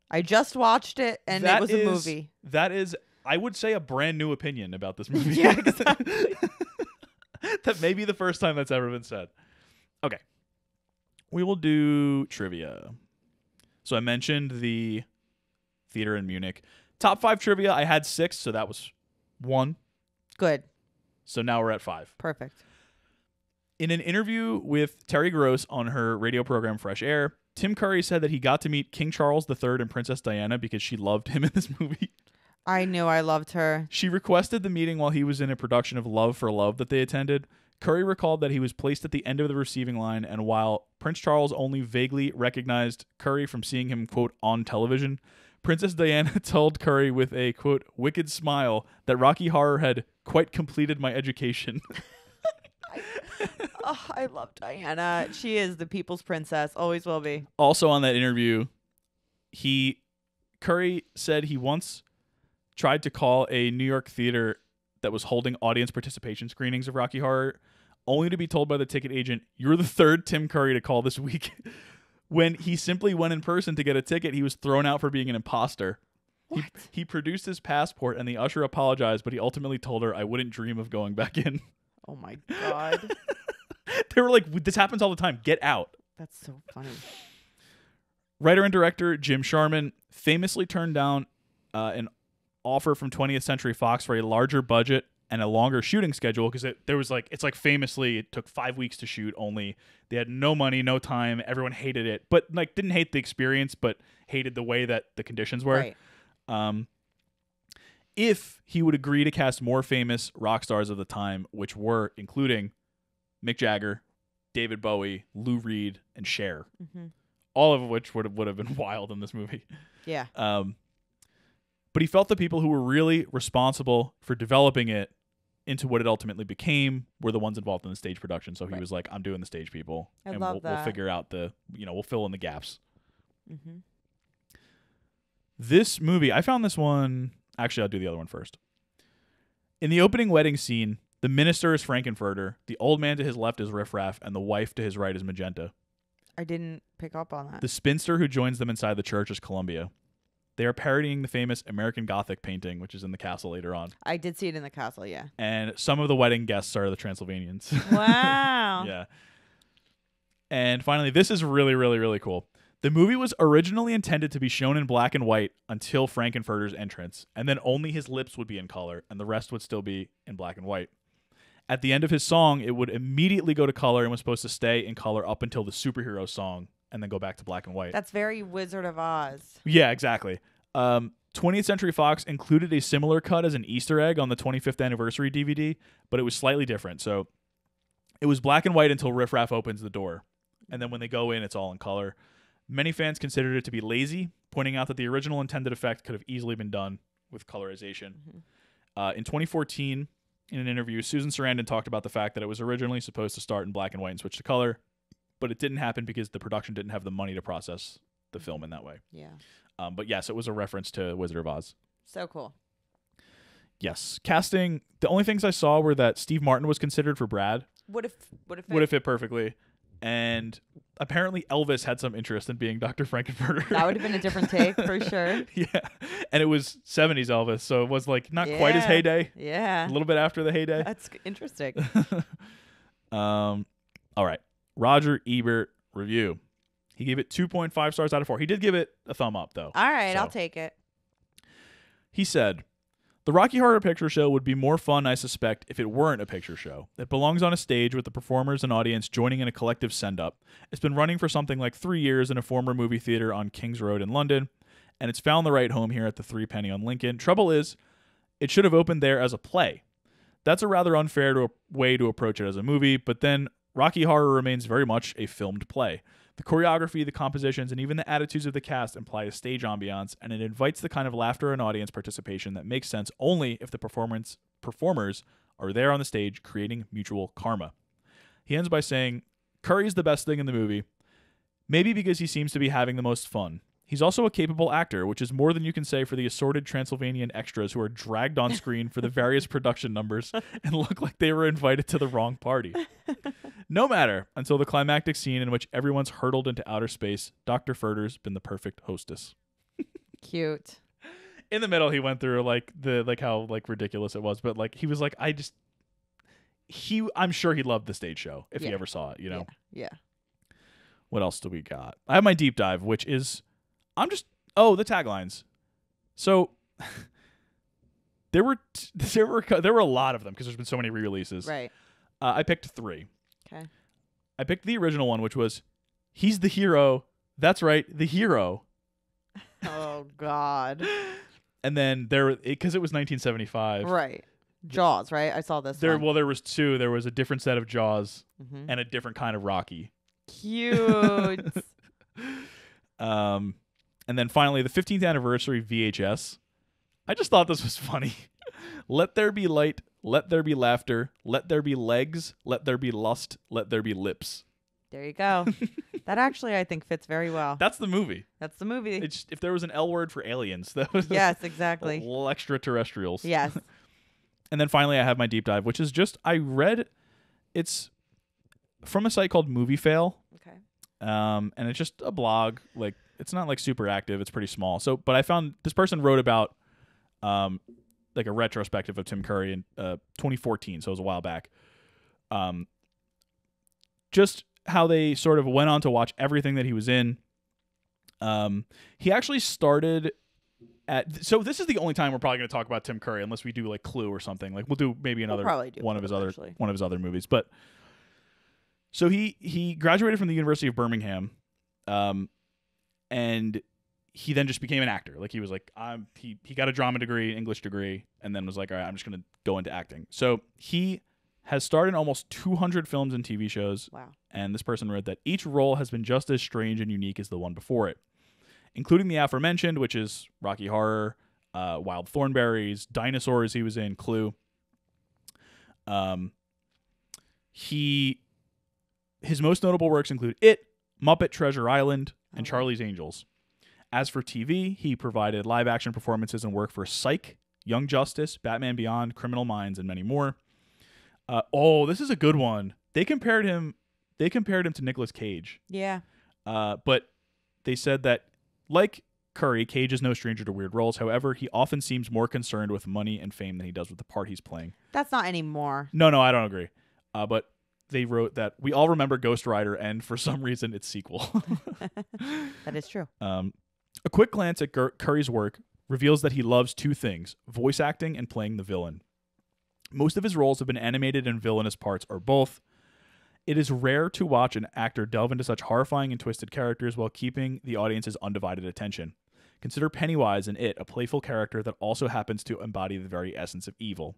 I just watched it, and it was a movie." That is, I would say, a brand new opinion about this movie. Yeah, exactly. That may be the first time that's ever been said. Okay. We will do trivia. So I mentioned the theater in Munich. Top 5 trivia. I had 6, so that was 1. Good. So now we're at 5. Perfect. In an interview with Terry Gross on her radio program Fresh Air, Tim Curry said that he got to meet King Charles III and Princess Diana because she loved him in this movie. I knew I loved her. She requested the meeting while he was in a production of Love for Love that they attended. Curry recalled that he was placed at the end of the receiving line, and while Prince Charles only vaguely recognized Curry from seeing him, quote, on television, Princess Diana told Curry with a, quote, wicked smile that Rocky Horror had quite completed my education. I love Diana. She is the people's princess. Always will be. Also on that interview, Curry said he once tried to call a New York theater that was holding audience participation screenings of Rocky Horror, only to be told by the ticket agent, "You're the third Tim Curry to call this week." When he simply went in person to get a ticket, he was thrown out for being an imposter. What? He produced his passport, and the usher apologized, but he ultimately told her, "I wouldn't dream of going back in." Oh my God. They were like, "This happens all the time. Get out." That's so funny. Writer and director Jim Sharman famously turned down an offer from 20th Century Fox for a larger budget and a longer shooting schedule because it's like famously it took 5 weeks to shoot only. They had no money, no time. Everyone hated it, but like didn't hate the experience, but hated the way that the conditions were. Right. if he would agree to cast more famous rock stars of the time, which were including Mick Jagger, David Bowie, Lou Reed, and Cher. Mm-hmm. All of which would have been wild in this movie. Yeah. But he felt the people who were really responsible for developing it into what it ultimately became were the ones involved in the stage production. So he was like, I'm doing the stage people. I love that. We'll figure out we'll fill in the gaps. Mm-hmm. This movie, I found this one, actually I'll do the other one first. In the opening wedding scene, the minister is Frank-N-Furter, the old man to his left is Riff Raff, and the wife to his right is Magenta. I didn't pick up on that. The spinster who joins them inside the church is Columbia. They are parodying the famous American Gothic painting, which is in the castle later on. I did see it in the castle, yeah. And some of the wedding guests are the Transylvanians. Wow. Yeah. And finally, this is really, really, really cool. The movie was originally intended to be shown in black and white until Frank-N-Furter's entrance, and then only his lips would be in color, and the rest would still be in black and white. At the end of his song, it would immediately go to color and was supposed to stay in color up until the superhero song, and then go back to black and white. That's very Wizard of Oz. Yeah, exactly. 20th Century Fox included a similar cut as an Easter egg on the 25th anniversary DVD, but it was slightly different. So it was black and white until Riff Raff opens the door, and then when they go in, it's all in color. Many fans considered it to be lazy, pointing out that the original intended effect could have easily been done with colorization. Mm-hmm. In 2014, in an interview, Susan Sarandon talked about the fact that it was originally supposed to start in black and white and switch to color, but it didn't happen because the production didn't have the money to process the film in that way. Yeah. But yes, it was a reference to Wizard of Oz. So cool. Yes. Casting, the only things I saw were that Steve Martin was considered for Brad. Would have fit perfectly. And apparently Elvis had some interest in being Dr. Frank-N-Furter. That would have been a different take for sure. Yeah. And it was 70s Elvis, so it was like not quite his heyday. Yeah. A little bit after the heyday. That's interesting. All right. Roger Ebert review. He gave it 2.5 stars out of 4. He did give it a thumb up, though. All right, I'll take it. He said, "The Rocky Horror Picture Show would be more fun, I suspect, if it weren't a picture show. It belongs on a stage with the performers and audience joining in a collective send-up. It's been running for something like 3 years in a former movie theater on King's Road in London, and it's found the right home here at the Three Penny on Lincoln. Trouble is, it should have opened there as a play. That's a rather unfair way to approach it as a movie, but then Rocky Horror remains very much a filmed play. The choreography, the compositions, and even the attitudes of the cast imply a stage ambiance, and it invites the kind of laughter and audience participation that makes sense only if the performers are there on the stage creating mutual karma." He ends by saying, "Curry's the best thing in the movie, maybe because he seems to be having the most fun. He's also a capable actor, which is more than you can say for the assorted Transylvanian extras who are dragged on screen for the various production numbers and look like they were invited to the wrong party. No matter, until the climactic scene in which everyone's hurtled into outer space, Dr. Furter's been the perfect hostess." Cute. In the middle, he went through how ridiculous it was, but he was like, I'm sure he loved the stage show if he ever saw it, you know? Yeah. What else do we got? I have my deep dive, which is, the taglines. So there were a lot of them because there's been so many re-releases. Right. I picked 3. Okay. I picked the original one, which was, "He's the hero. That's right, the hero." Oh God. And then because it was 1975. Right. Jaws, right? I saw this one. Well, there was 2. There was a different set of Jaws and a different kind of Rocky. Cute. And then finally, the 15th anniversary VHS. I just thought this was funny. "Let there be light, let there be laughter, let there be legs, let there be lust, let there be lips." There you go. That actually, I think, fits very well. That's the movie. That's the movie. If there was an L word for aliens, that was yes, exactly. Little extraterrestrials. Yes. And then finally, I have my deep dive, which is it's from a site called Movie Fail. Okay. And it's just a blog. It's not super active. It's pretty small. But I found this person wrote about a retrospective of Tim Curry in 2014, so it was a while back. Just how they sort of went on to watch everything that he was in. He actually started so this is the only time we're probably going to talk about Tim Curry unless we do Clue or something. We'll do maybe another one of his other movies. But so he graduated from the University of Birmingham, and he then just became an actor. Like he was like, he got a drama degree, English degree, and then was like, all right, I'm just gonna go into acting. So he has starred in almost 200 films and TV shows. Wow. And this person wrote that each role has been just as strange and unique as the one before it, including the aforementioned, which is Rocky Horror, Wild Thornberrys, Dinosaurs. He was in Clue. His most notable works include It, Muppet Treasure Island, and Charlie's Angels. As for TV, he provided live-action performances and work for Psych, Young Justice, Batman Beyond, Criminal Minds, and many more. This is a good one. They compared him to Nicolas Cage. Yeah. But they said that, like Curry, Cage is no stranger to weird roles. However, he often seems more concerned with money and fame than he does with the part he's playing. That's not anymore. No, I don't agree. But they wrote that we all remember Ghost Rider, and for some reason, its sequel. That is true. A quick glance at Curry's work reveals that he loves two things: voice acting and playing the villain. Most of his roles have been animated and villainous parts, or both. It is rare to watch an actor delve into such horrifying and twisted characters while keeping the audience's undivided attention. Consider Pennywise in It, a playful character that also happens to embody the very essence of evil.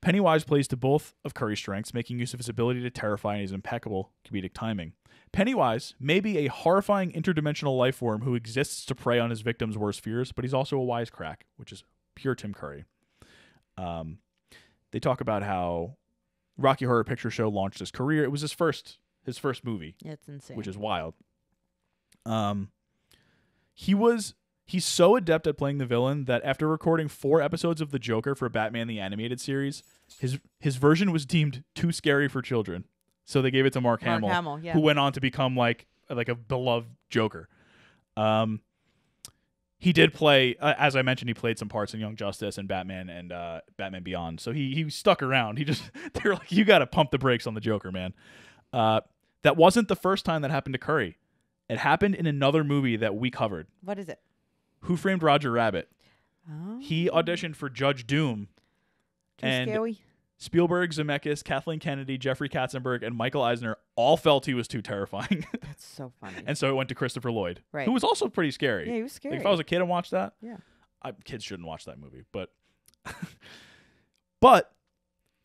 Pennywise plays to both of Curry's strengths, making use of his ability to terrify and his impeccable comedic timing. Pennywise may be a horrifying interdimensional life form who exists to prey on his victims' worst fears, but he's also a wisecrack, which is pure Tim Curry. They talk about how Rocky Horror Picture Show launched his career. It was his first movie. Yeah, it's insane. Which is wild. He's so adept at playing the villain that after recording 4 episodes of The Joker for Batman the Animated Series, his version was deemed too scary for children. So they gave it to Mark Hamill, yeah. who went on to become like a beloved Joker. He did play, as I mentioned, he played some parts in Young Justice and Batman and Batman Beyond. So he stuck around. They're like, you got to pump the brakes on the Joker, man. That wasn't the first time that happened to Curry. It happened in another movie that we covered. What is it? Who Framed Roger Rabbit? Oh. He auditioned for Judge Doom. Too scary. Spielberg, Zemeckis, Kathleen Kennedy, Jeffrey Katzenberg, and Michael Eisner all felt he was too terrifying. That's so funny. And so it went to Christopher Lloyd, right, who was also pretty scary. Yeah, he was scary. Like, if I was a kid and watched that, yeah, kids shouldn't watch that movie. But, but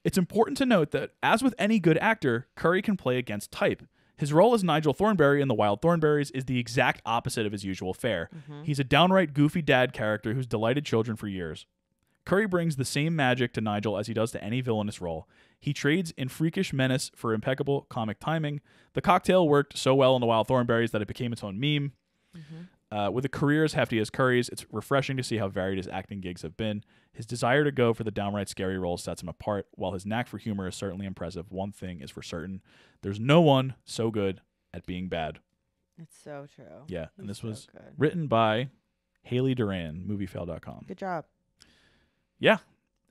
it's important to note that, as with any good actor, Curry can play against type. His role as Nigel Thornberry in The Wild Thornberrys is the exact opposite of his usual fare. Mm-hmm. He's a downright goofy dad character who's delighted children for years. Curry brings the same magic to Nigel as he does to any villainous role. He trades in freakish menace for impeccable comic timing. The cocktail worked so well in The Wild Thornberrys that it became its own meme. Mm-hmm. With a career as hefty as Curry's, it's refreshing to see how varied his acting gigs have been. His desire to go for the downright scary roles sets him apart, while his knack for humor is certainly impressive. One thing is for certain: there's no one so good at being bad. It's so true. Yeah, and this was written by Haley Duran, Moviefail.com. Good job. Yeah.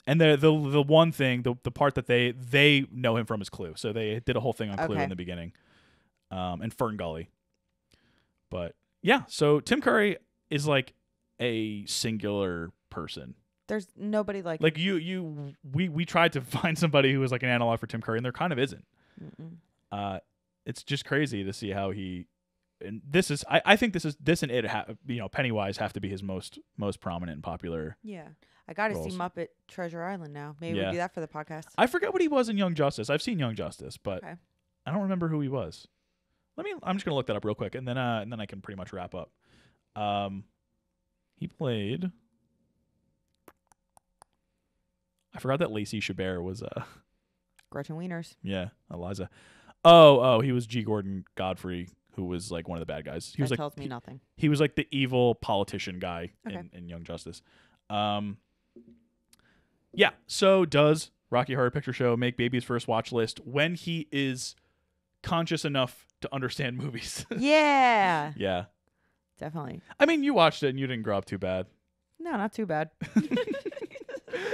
And the one thing, the part that they know him from is Clue. So they did a whole thing on Clue in the beginning. And Fern Gully. But yeah, so Tim Curry is like a singular person. There's nobody like we tried to find somebody who was like an analog for Tim Curry, and there kind of isn't. It's just crazy to see how he, and this is I think this and It Pennywise have to be his most prominent and popular. Yeah. I got to see Muppet Treasure Island now. Maybe we'll do that for the podcast. I forget what he was in Young Justice. I've seen Young Justice, but I don't remember who he was. I'm just gonna look that up real quick, and then I can pretty much wrap up. He played. I forgot that Lacey Chabert was Gretchen Wieners. Yeah, Eliza. Oh, he was G. Gordon Godfrey, who was like one of the bad guys. He was tells me nothing. He was like the evil politician guy in Young Justice. Yeah. So does Rocky Horror Picture Show make Baby's first watch list when he is conscious enough to understand movies? Yeah. Yeah. Definitely. I mean, you watched it and you didn't grow up too bad. No, not too bad.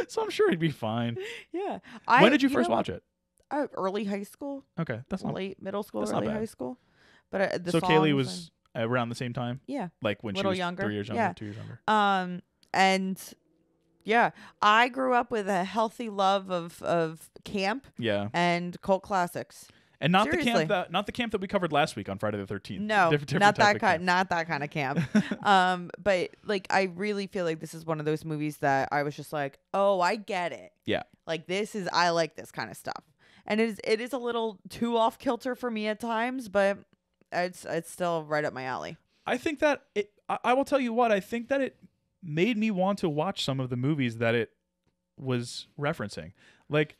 So I'm sure he'd be fine. Yeah. When did you first watch it? Early high school. Okay, that's not late middle school, that's early not bad. high school. But so Kaylee was around the same time. Yeah. Like when she was younger. 3 years younger, 2 years younger. And yeah, I grew up with a healthy love of camp. Yeah. And cult classics. And not Seriously. not the camp that we covered last week on Friday the 13th. No, Different not type that of kind. camp. Not that kind of camp. But like, I really feel like this is one of those movies that I was just like, oh, I get it. Yeah. Like, I like this kind of stuff, and it is a little too off kilter for me at times, but it's still right up my alley. I think that I will tell you what, I think that it made me want to watch some of the movies that it was referencing. Like,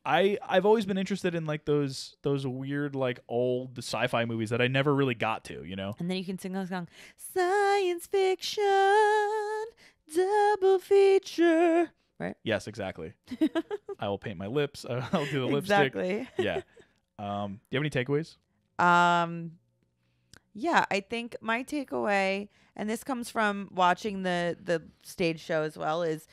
I've always been interested in like those weird like old sci-fi movies that I never really got to, you know. And then you can sing a song, science fiction double feature. Right? Yes, exactly. I will paint my lips. I'll do the lipstick. Exactly. Yeah. Do you have any takeaways? Yeah, I think my takeaway, and this comes from watching the stage show as well, is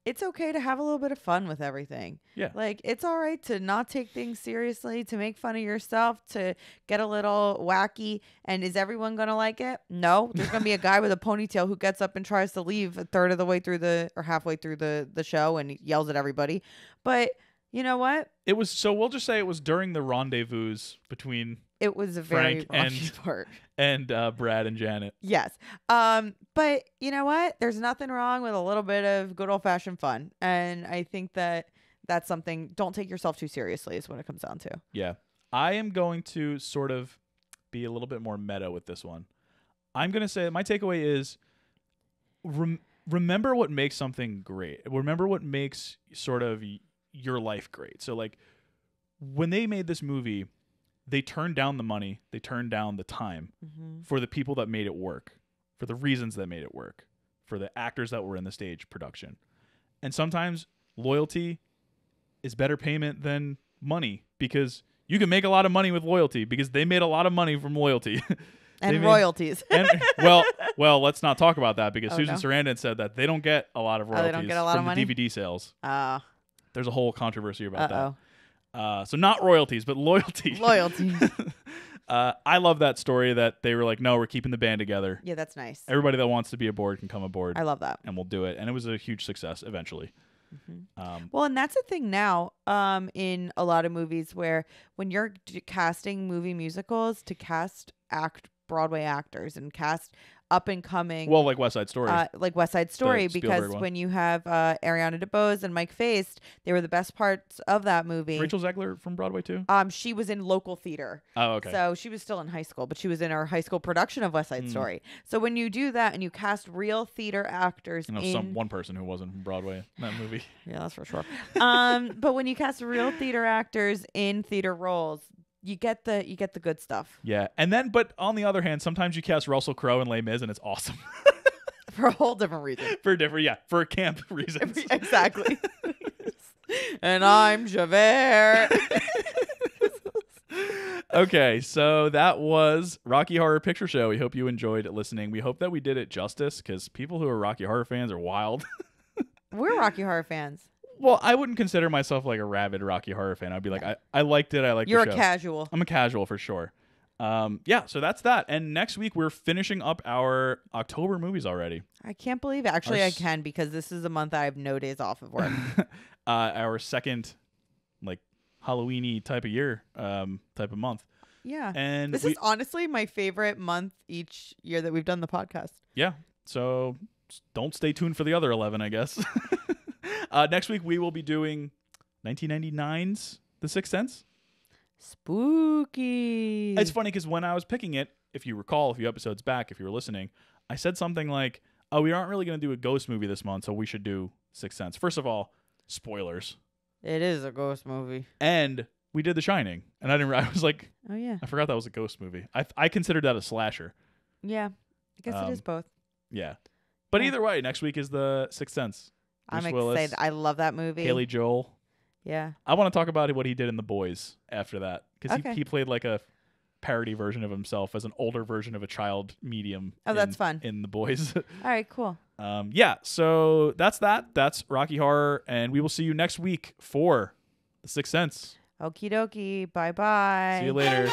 it's okay to have a little bit of fun with everything. Yeah. Like, it's all right to not take things seriously, to make fun of yourself, to get a little wacky. And is everyone going to like it? No. There's going to be a guy with a ponytail who gets up and tries to leave a third of the way through or halfway through the show and yells at everybody. But you know what? We'll just say it was during the rendezvous between It was a very Frank raunchy part. and Brad and Janet. Yes. But you know what? There's nothing wrong with a little bit of good old fashioned fun. And I think that that's something, don't take yourself too seriously is what it comes down to. Yeah. I am going to sort of be a little bit more meta with this one. I'm going to say my takeaway is remember what makes something great. Remember what makes sort of your life great. So like when they made this movie, they turned down the money, they turned down the time for the people that made it work, for the reasons that made it work, for the actors that were in the stage production. And sometimes loyalty is better payment than money, because you can make a lot of money with loyalty, because they made a lot of money from loyalty. And royalties. well, let's not talk about that, because Susan no. Sarandon said that they don't get a lot of royalties they don't get a lot from of money? the DVD sales. There's a whole controversy about Uh-oh. So not royalties, but loyalty. Loyalty. I love that story that they were like, no, we're keeping the band together. Yeah, that's nice. Everybody that wants to be aboard can come aboard. I love that. And we'll do it. And it was a huge success eventually. Well, and that's a thing now in a lot of movies where when you're casting movie musicals, to cast Broadway actors and cast up and coming. Well, like West Side Story. Like West Side Story, The because Spielberg one. when you have Ariana DeBose and Mike Faist, they were the best parts of that movie. Rachel Zegler from Broadway too? She was in local theater. Oh, okay. So she was still in high school, but she was in our high school production of West Side Story. So when you do that and you cast real theater actors one person who wasn't from Broadway in that movie. Yeah, that's for sure. But when you cast real theater actors in theater roles, you get the good stuff. Yeah. And then, but on the other hand, sometimes you cast Russell Crowe and Les Mis and it's awesome. For a whole different reason. For camp reasons. Exactly. And I'm Javert. Okay, so that was Rocky Horror Picture Show. We hope you enjoyed listening. We hope that we did it justice, because people who are Rocky Horror fans are wild. We're Rocky Horror fans. Well, I wouldn't consider myself like a rabid Rocky Horror fan. I'd be like, I liked it. I liked You're the show. a casual. I'm a casual for sure. Yeah, so that's that. And next week we're finishing up our October movies already. I can't believe it. Actually, I can, because this is a month I have no days off of work. Our second, like, Halloween-y type of year, type of month. Yeah. And this is honestly my favorite month each year that we've done the podcast. Yeah. So don't stay tuned for the other 11, I guess. Next week we will be doing 1999's The Sixth Sense. Spooky. It's funny because when I was picking it, if you recall a few episodes back, if you were listening, I said something like, oh, we aren't really going to do a ghost movie this month, so we should do Sixth Sense. First of all, spoilers. It is a ghost movie. And we did The Shining. And I was like, oh, yeah. I forgot that was a ghost movie. I considered that a slasher. Yeah. I guess it is both. Yeah. But either way, next week is The Sixth Sense. Bruce I'm Willis, excited. I love that movie. Haley Joel. Yeah. I want to talk about what he did in The Boys after that, because Okay. he played like a parody version of himself as an older version of a child medium. Oh, that's fun. In The Boys. All right, cool. Yeah, so that's that. That's Rocky Horror, and we will see you next week for The Sixth Sense. Okie dokie. Bye-bye. See you later.